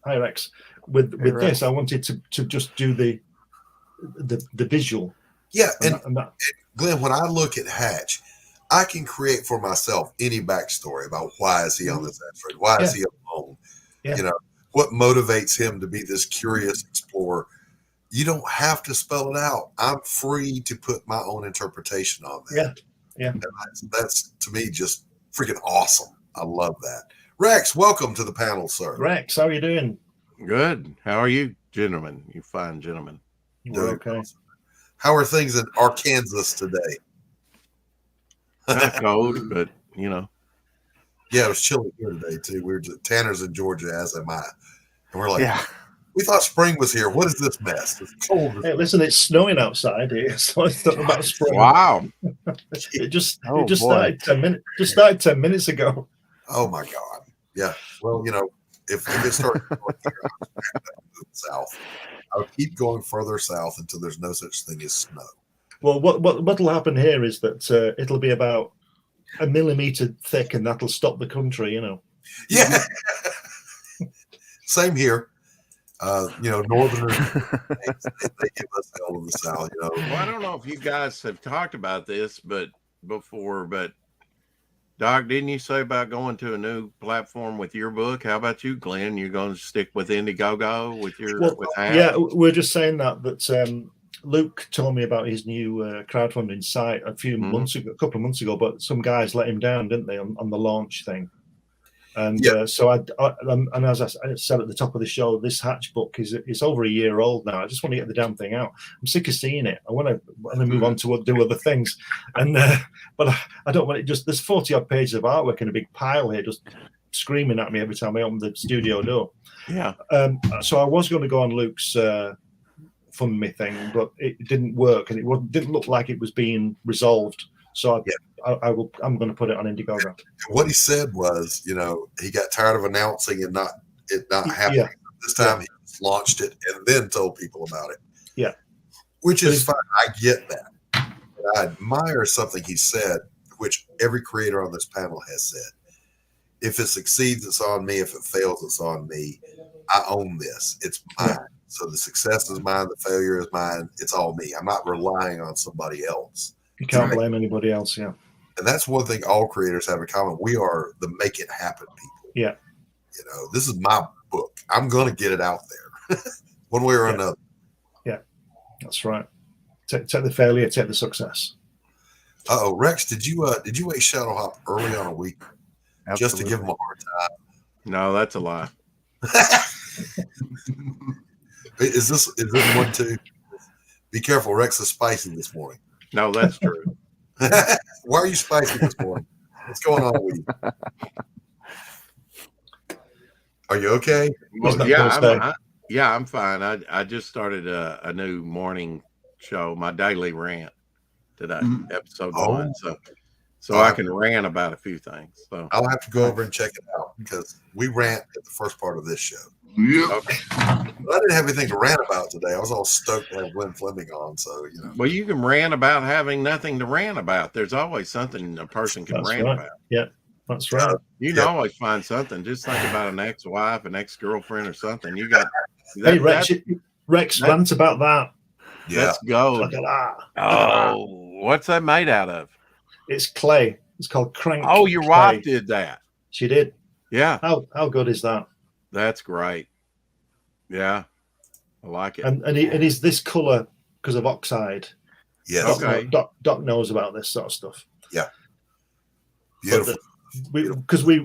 S11: IRX. With this, I wanted to just do the visual.
S8: Yeah,
S11: and that,
S8: Glenn, when I look at Hatch, I can create for myself any backstory about why is he on this asteroid, why is he alone, you know, what motivates him to be this curious explorer. You don't have to spell it out. I'm free to put my own interpretation on that.
S11: Yeah.
S8: And that's to me just freaking awesome. I love that. Rex, welcome to the panel, sir.
S11: Rex, how are you doing?
S20: Good. How are you, gentlemen? You fine gentlemen.
S11: We're okay.
S8: How are things in Arkansas today?
S20: Not cold, but you know.
S8: Yeah, it was chilly here today too. Tanner's in Georgia, as am I, and we're like, we thought spring was here. What is this mess? It's cold.
S11: Hey, listen, it's snowing outside here, so I thought about spring.
S20: Wow!
S11: it just started 10 minutes. Just started 10 minutes ago.
S8: Oh my God! Yeah. Well, you know, if it starts going here, south, I'll keep going further south until there's no such thing as snow.
S11: Well, what'll happen here is that it'll be about a millimeter thick, and that'll stop the country. You know.
S8: Yeah. Same here. You know, Northerners they give us hell in the South. You know.
S20: Well, I don't know if you guys have talked about this, but Doc, didn't you say about going to a new platform with your book? How about you, Glenn? You're going to stick with Indiegogo with with Hatch?
S11: Yeah, we're just saying that Luke told me about his new crowdfunding site a couple of months ago, but some guys let him down, didn't they, on the launch thing? And so I as I said at the top of the show, this Hatch book is over a year old now. I just want to get the damn thing out. I'm sick of seeing it. I want to move on to do other things, and but I don't want it. Just there's 40 odd pages of artwork in a big pile here, just screaming at me every time I open the studio door.
S20: Yeah.
S11: So I was going to go on Luke's fund me thing, but it didn't work, and it didn't look like it was being resolved. So I'm going to put it on Indiegogo.
S8: What he said was, you know, he got tired of announcing and not happening. Yeah. This time he launched it and then told people about it.
S11: Yeah,
S8: which is fine. I get that. But I admire something he said, which every creator on this panel has said. If it succeeds, it's on me. If it fails, it's on me. I own this. It's mine. Yeah. So the success is mine. The failure is mine. It's all me. I'm not relying on somebody else.
S11: You can't blame anybody else, yeah.
S8: And that's one thing all creators have in common. We are the make it happen people.
S11: Yeah.
S8: You know, this is my book. I'm going to get it out there one way or another.
S11: Yeah, that's right. Take the failure, take the success.
S8: Uh-oh, Rex, did you wait Shadow Hop early on a week just to give him a hard time?
S20: No, that's a lie.
S8: Is this one too? Be careful, Rex is spicy this morning.
S20: No, that's true.
S8: Why are you spicy this morning? What's going on with you? Are you okay?
S20: Well, yeah, I'm fine. I just started a new morning show, my daily rant today, episode 1. So I can rant about a few things. So
S8: I'll have to go over and check it out because we rant at the first part of this show.
S18: Yeah.
S8: Okay. But I didn't have anything to rant about today. I was all stoked to have Glenn Fleming on. So, you know.
S20: Well, you can rant about having nothing to rant about. There's always something a person can rant about.
S11: Yeah, that's right.
S20: You can always find something. Just think about an ex-wife, an ex-girlfriend, or something. You got
S11: Hey, Rex, rant about that.
S8: Yeah.
S20: Let's go.
S11: Look at that.
S20: Oh, what's that made out of?
S11: It's clay. It's called crank.
S20: Oh, your
S11: clay.
S20: wife did that.
S11: She did.
S20: Yeah.
S11: How good is that?
S20: That's great. Yeah. I like it.
S11: And is this color because of oxide?
S8: Yes.
S20: Okay.
S11: Doc knows about this sort of stuff.
S8: Yeah. Beautiful.
S11: Because we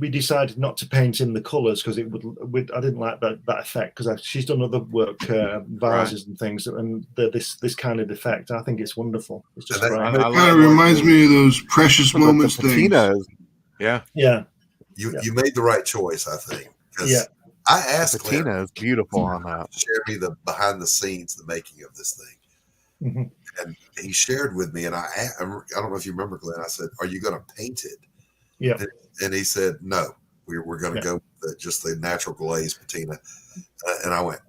S11: decided not to paint in the colors because it would I didn't like that effect because she's done other work, vases and things, and this kind of effect. I think it's wonderful. It's just
S18: it kind of reminds me of those precious moments things.
S20: Yeah.
S8: You made the right choice, I think.
S11: Yeah.
S8: I asked
S12: Patina is beautiful on that.
S8: Share me the behind the scenes, the making of this thing.
S11: Mm-hmm.
S8: And he shared with me, and I don't know if you remember, Glenn. I said, "Are you going to paint it?"
S11: Yeah.
S8: And he said, "No, we're going to go with just the natural glaze patina." And I went,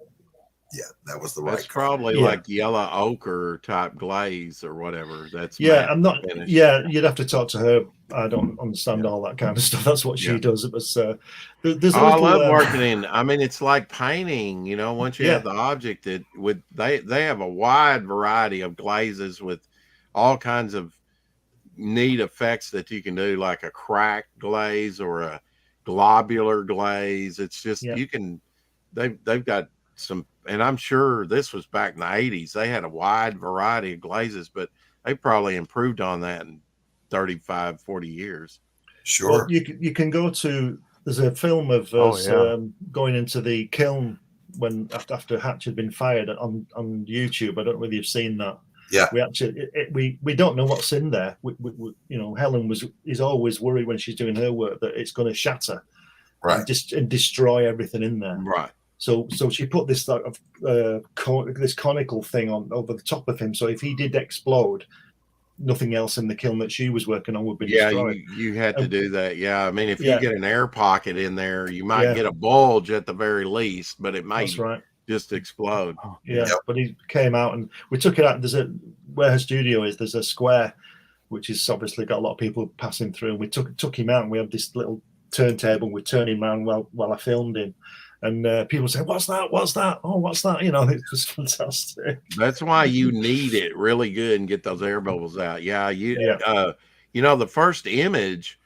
S8: "Yeah, that was the right."
S20: It's probably like yellow ochre type glaze or whatever. That's
S11: I'm not.
S20: finished.
S11: Yeah, you'd have to talk to her. I don't understand all that kind of stuff. That's what she does. It was. There's.
S20: I love working in. I mean, it's like painting. You know, once you
S11: Yeah.
S20: have the object, they have a wide variety of glazes with all kinds of neat effects that you can do, like a cracked glaze or a globular glaze. It's just you can. They've got some, and I'm sure this was back in the 80s. They had a wide variety of glazes, but they probably improved on that in 35, 40 years.
S8: Sure.
S11: Well, you can go to. There's a film of us going into the kiln when after Hatch had been fired on YouTube. I don't know whether you've seen that.
S8: Yeah.
S11: We actually we don't know what's in there. We you know, Helen is always worried when she's doing her work that it's going to shatter,
S8: right,
S11: and destroy everything in there.
S20: Right.
S11: So she put this sort of this conical thing on over the top of him. So if he did explode, nothing else in the kiln that she was working on would be destroyed.
S20: You had to do that. Yeah, I mean, if you get an air pocket in there, you might
S11: Yeah.
S20: get a bulge at the very least, but it might
S11: That's right.
S20: just explode.
S11: Yeah, but he came out and we took it out. There's where her studio is. There's a square, which is obviously got a lot of people passing through. And we took him out, and we had this little turntable. We turned him around while I filmed him, and people say, "What's that? What's that? Oh, what's that?" You know, it was fantastic.
S20: That's why you need it really good and get those air bubbles out. You know, the first image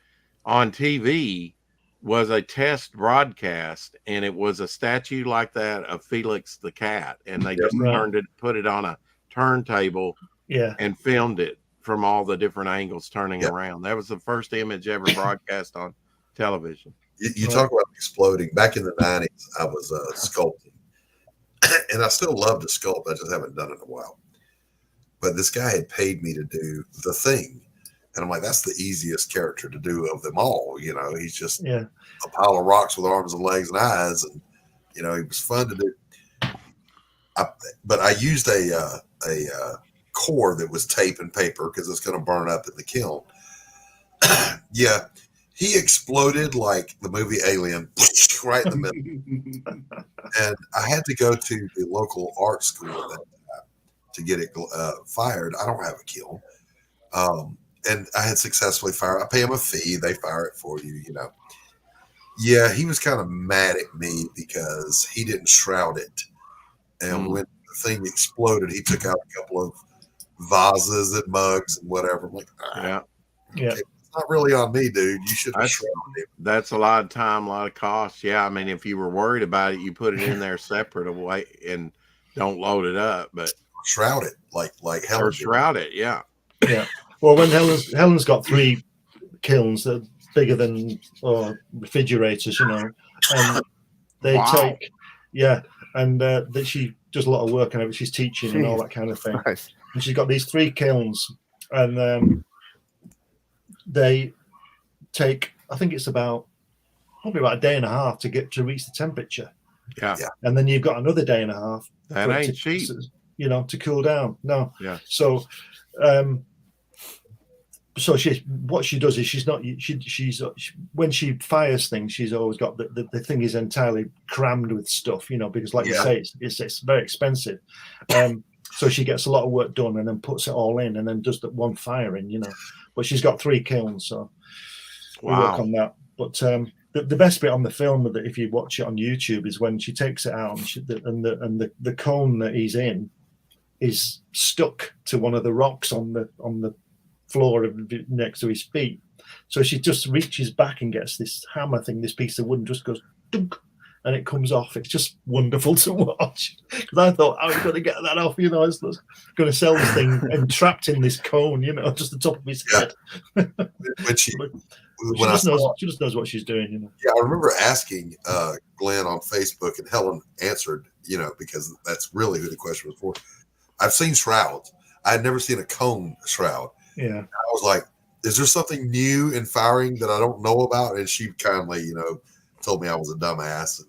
S20: on TV was a test broadcast, and it was a statue like that of Felix the cat, and they just put it on a turntable, and filmed it from all the different angles turning around. That was the first image ever broadcast on television.
S8: You talk about exploding. Back in the 90s, I was sculpting, and I still love to sculpt. I just haven't done it in a while. But this guy had paid me to do The Thing. And I'm like, that's the easiest character to do of them all. You know, he's just a pile of rocks with arms and legs and eyes. And, you know, he was fun to do. But I used a core that was tape and paper because it's going to burn up in the kiln. He exploded like the movie Alien, right in the middle. And I had to go to the local art school at that time to get it fired. I don't have a kiln. And I had successfully fired. I pay them a fee. They fire it for you, you know. Yeah, he was kind of mad at me because he didn't shroud it. And when the thing exploded, he took out a couple of vases and mugs and whatever. I'm like, okay, it's not really on me, dude. You shouldn't have shrouded it.
S20: That's a lot of time, a lot of cost. Yeah, I mean, if you were worried about it, you put it in there separate away and don't load it up. But
S8: shroud it like Helen.
S20: Or shroud it, yeah.
S11: Well, when Helen's got 3 kilns that are bigger than refrigerators, you know, and they take, and that she does a lot of work on it. She's teaching and all that kind of thing.
S12: Nice.
S11: And she's got these 3 kilns, and they take, I think it's probably about a day and a half to reach the temperature.
S20: Yeah.
S11: And then you've got another day and a half.
S20: That ain't cheap.
S11: You know, to cool down. No.
S20: Yeah.
S11: So, so what she does is she's when she fires things, she's always got the thing is entirely crammed with stuff, you know, because like you say, it's very expensive. So she gets a lot of work done and then puts it all in and then does the one firing, you know. But she's got 3 kilns, so we work on that. But the best bit on the film, that if you watch it on YouTube, is when she takes it out and the cone that he's in is stuck to one of the rocks on the floor next to his feet. So she just reaches back and gets this hammer thing, this piece of wood, and just goes dunk, and it comes off. It's just wonderful to watch, because I thought, I was going to get that off, I was going to sell this thing entrapped in this cone, just the top of his head.
S8: When she
S11: just knows what she's doing,
S8: Yeah, I remember asking Glenn on Facebook, and Helen answered, because that's really who the question was for. I've seen shrouds. I had never seen a cone shroud.
S11: Yeah.
S8: I was like, is there something new in firing that I don't know about? And she kindly, told me I was a dumbass.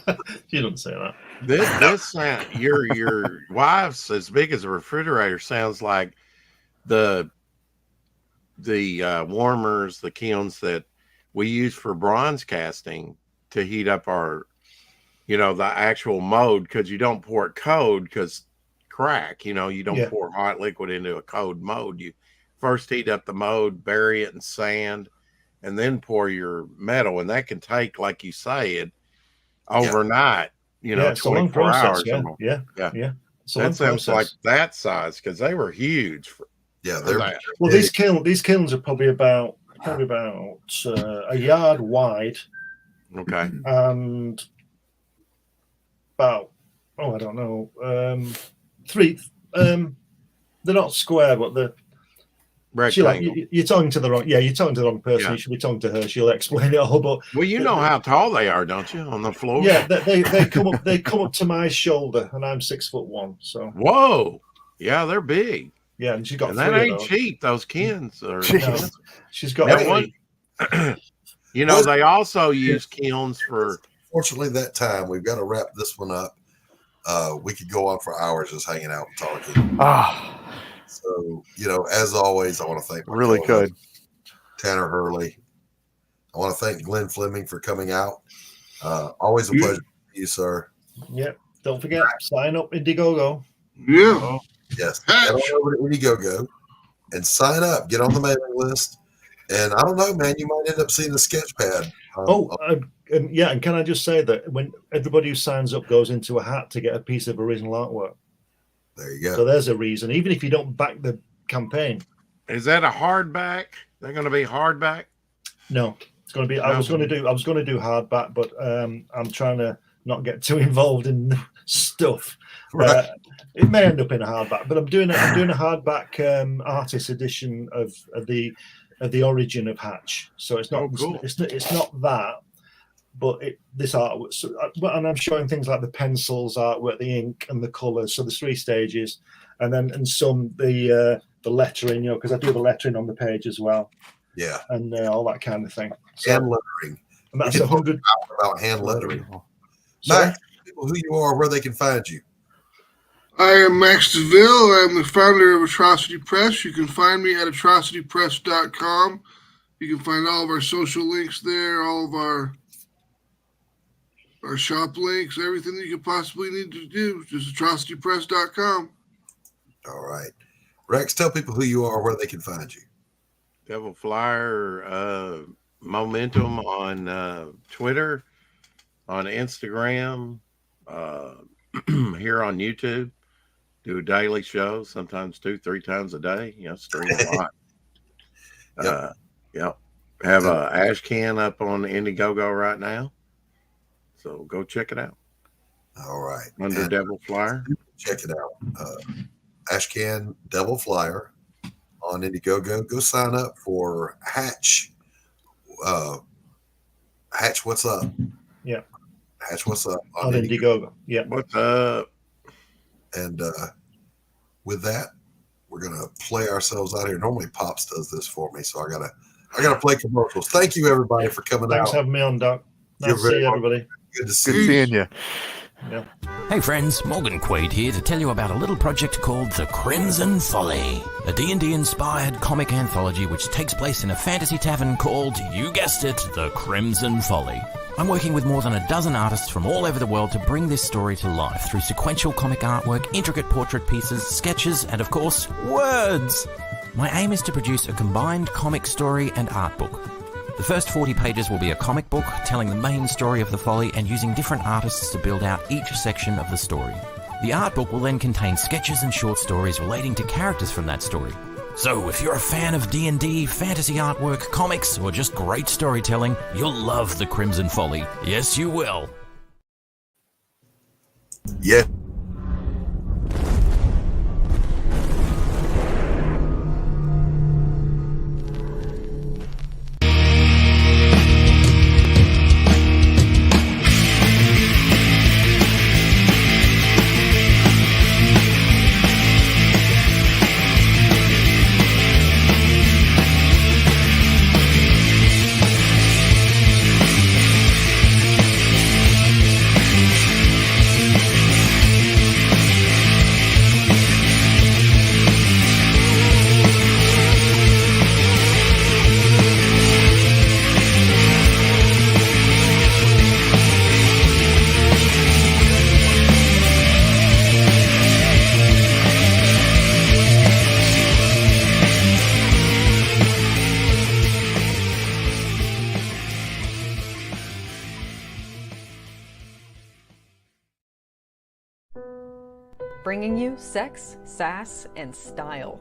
S8: And
S11: she didn't say that.
S20: This sound, your wife's as big as a refrigerator sounds like the warmers, the kilns that we use for bronze casting to heat up our, the actual mold, because you don't pour it cold because crack, you don't pour hot liquid into a cold mold. You first heat up the mold, bury it in sand, and then pour your metal, and that can take, like you say, overnight, 24 hours or more.
S11: Yeah.
S20: That sounds like that size, because they were huge.
S11: Well, these kilns are probably about a yard wide.
S20: Okay.
S11: And about I don't know, three. They're not square, but they're. You're talking to the wrong. Yeah, you're talking to the wrong person.
S20: Yeah.
S11: You should be talking to her. She'll explain it all. But
S20: well, you know how tall they are, don't you? On the floor.
S11: Yeah, they come up. They come up to my shoulder, and I'm 6'1". So.
S20: Whoa. Yeah, they're big.
S11: Yeah, and she's got.
S20: And that ain't cheap. Those kilns are.
S11: She's got.
S20: That one. They also use kilns for.
S8: Fortunately, that time we've got to wrap this one up. We could go on for hours just hanging out and talking. So, as always, I want to thank Tanner Hurley. I want to thank Glenn Fleming for coming out. Always a pleasure to you, sir.
S11: Yep. Don't forget, sign up Indiegogo.
S18: Yeah.
S8: Yes. Head on over to Indiegogo and sign up. Get on the mailing list. And I don't know, man, you might end up seeing the sketch pad.
S11: And can I just say that when everybody who signs up goes into a hat to get a piece of original artwork.
S8: There you go.
S11: So there's a reason, even if you don't back the campaign.
S20: Is that a hardback? They're going to be hardback?
S11: No, it's going to be. I was going to do hardback, but I'm trying to not get too involved in stuff.
S8: Right.
S11: It may end up in a hardback, but I'm doing a hardback artist edition of the origin of Hatch. So it's not.
S20: Cool.
S11: It's not that. But this artwork, and I'm showing things like the pencils artwork, the ink, and the colours. So there's 3 stages, and some the lettering, because I do the lettering on the page as well.
S8: Yeah,
S11: and all that kind of thing. So,
S8: hand lettering,
S11: and that's 100
S8: about hand lettering. Max, people who you are, where they can find you.
S18: I am Max Devill. I'm the founder of Atrocity Press. You can find me at atrocitypress.com. You can find all of our social links there, all of our shop links, everything that you could possibly need to do, just atrocitypress.com.
S8: All right. Rex, tell people who you are, where they can find you.
S20: Devil Flyer Momentum on Twitter, on Instagram, here on YouTube. Do a daily show, sometimes 2-3 times a day. Stream a lot. Yep. Have a ash can up on Indiegogo right now. So go check it out.
S8: All right.
S20: Under Devil Flyer.
S8: Check it out. Ashcan Devil Flyer on Indiegogo. Go sign up for Hatch. Hatch, what's up?
S11: Yeah.
S8: Hatch, what's up?
S11: On Indiegogo. Yeah.
S20: What's up?
S8: And with that, we're gonna play ourselves out here. Normally Pops does this for me, so I gotta play commercials. Thank you everybody for coming
S11: Thanks
S8: out.
S11: for having me on, Doc. Nice to see everybody.
S8: Good to see
S12: Good seeing you.
S11: Yeah.
S21: Hey friends, Morgan Quaid here to tell you about a little project called The Crimson Folly, a D&D inspired comic anthology which takes place in a fantasy tavern called, you guessed it, The Crimson Folly. I'm working with more than a dozen artists from all over the world to bring this story to life through sequential comic artwork, intricate portrait pieces, sketches, and of course, words. My aim is to produce a combined comic story and art book. The first 40 pages will be a comic book telling the main story of the Folly and using different artists to build out each section of the story. The art book will then contain sketches and short stories relating to characters from that story. So if you're a fan of D&D, fantasy artwork, comics, or just great storytelling, you'll love The Crimson Folly. Yes, you will.
S8: Yeah.
S1: Bringing you sex, sass, and style.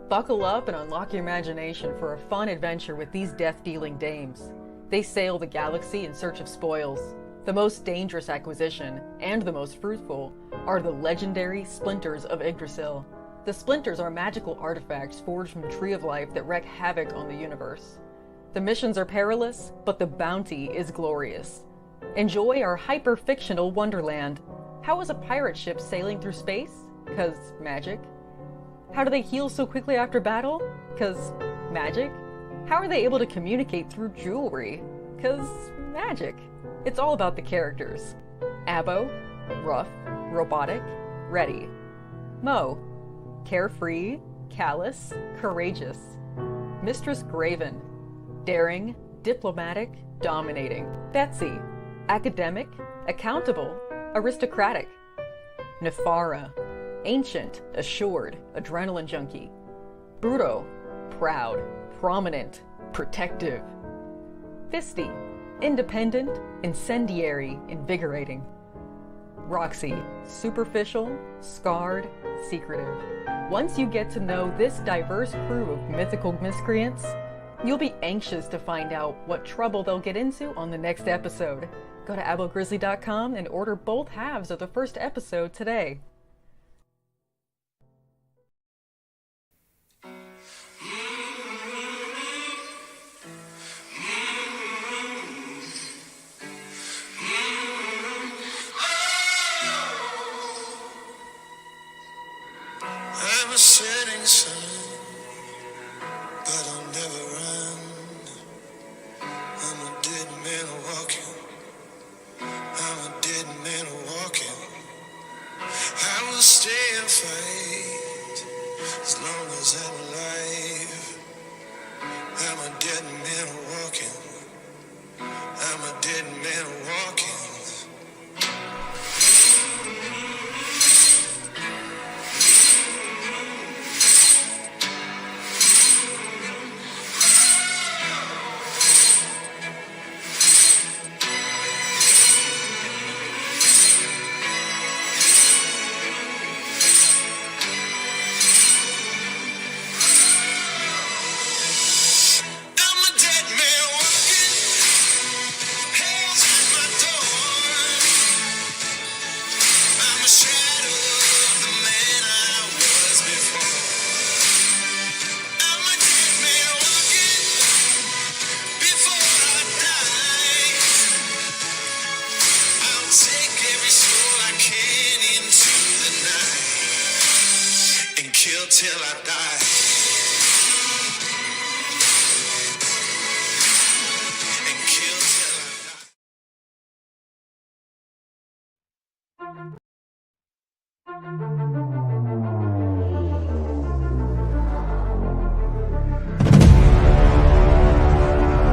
S1: Buckle up and unlock your imagination for a fun adventure with these death-dealing dames. They sail the galaxy in search of spoils. The most dangerous acquisition, and the most fruitful, are the legendary Splinters of Yggdrasil. The Splinters are magical artifacts forged from the Tree of Life that wreak havoc on the universe. The missions are perilous, but the bounty is glorious. Enjoy our hyper-fictional wonderland. How is a pirate ship sailing through space? 'Cause magic. How do they heal so quickly after battle? 'Cause magic. How are they able to communicate through jewelry? 'Cause magic. It's all about the characters. Abo, rough, robotic, ready. Mo, carefree, callous, courageous. Mistress Graven, daring, diplomatic, dominating. Betsy, academic, accountable, aristocratic. Nefara, ancient, assured, adrenaline junkie. Bruto, proud, prominent, protective. Fisty, independent, incendiary, invigorating. Roxy, superficial, scarred, secretive. Once you get to know this diverse crew of mythical miscreants, you'll be anxious to find out what trouble they'll get into on the next episode. Go to abogrizzly.com and order both halves of the first episode today.
S5: I'm a setting sun, but I'll never run. I'm a dead man walking. I'm a dead man walking. I will stay and fight as long as I'm alive. I'm a dead man walking. I'm a dead man walking. Till I die. And kill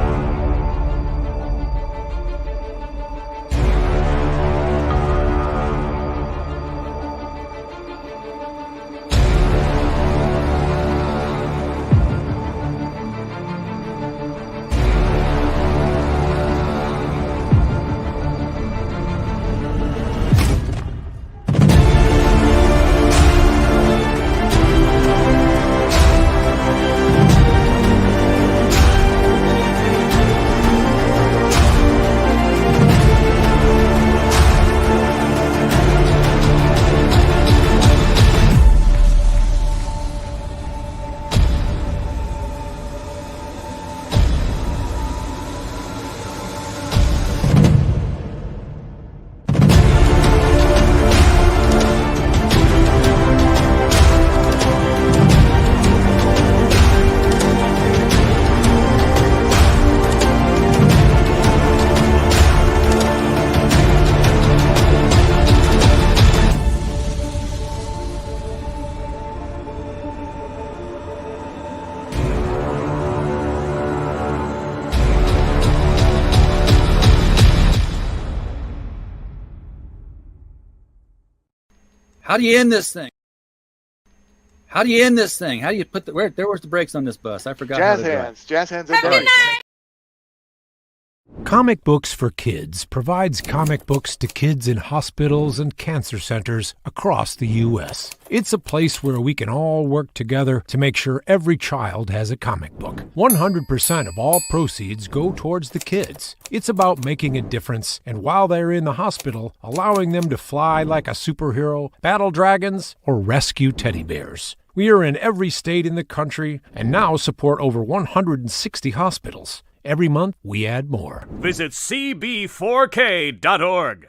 S5: till I
S6: How do you end this thing? How do you end this thing? How do you put the where's the brakes on this bus? I forgot.
S12: Jazz
S6: how to
S12: hands. Jazz hands.
S6: Have a good night.
S22: Comic Books for Kids provides comic books to kids in hospitals and cancer centers across the U.S. It's a place where we can all work together to make sure every child has a comic book. 100% of all proceeds go towards the kids. It's about making a difference, and while they're in the hospital, allowing them to fly like a superhero, battle dragons, or rescue teddy bears. We are in every state in the country and now support over 160 hospitals. Every month, we add more.
S23: Visit cb4k.org.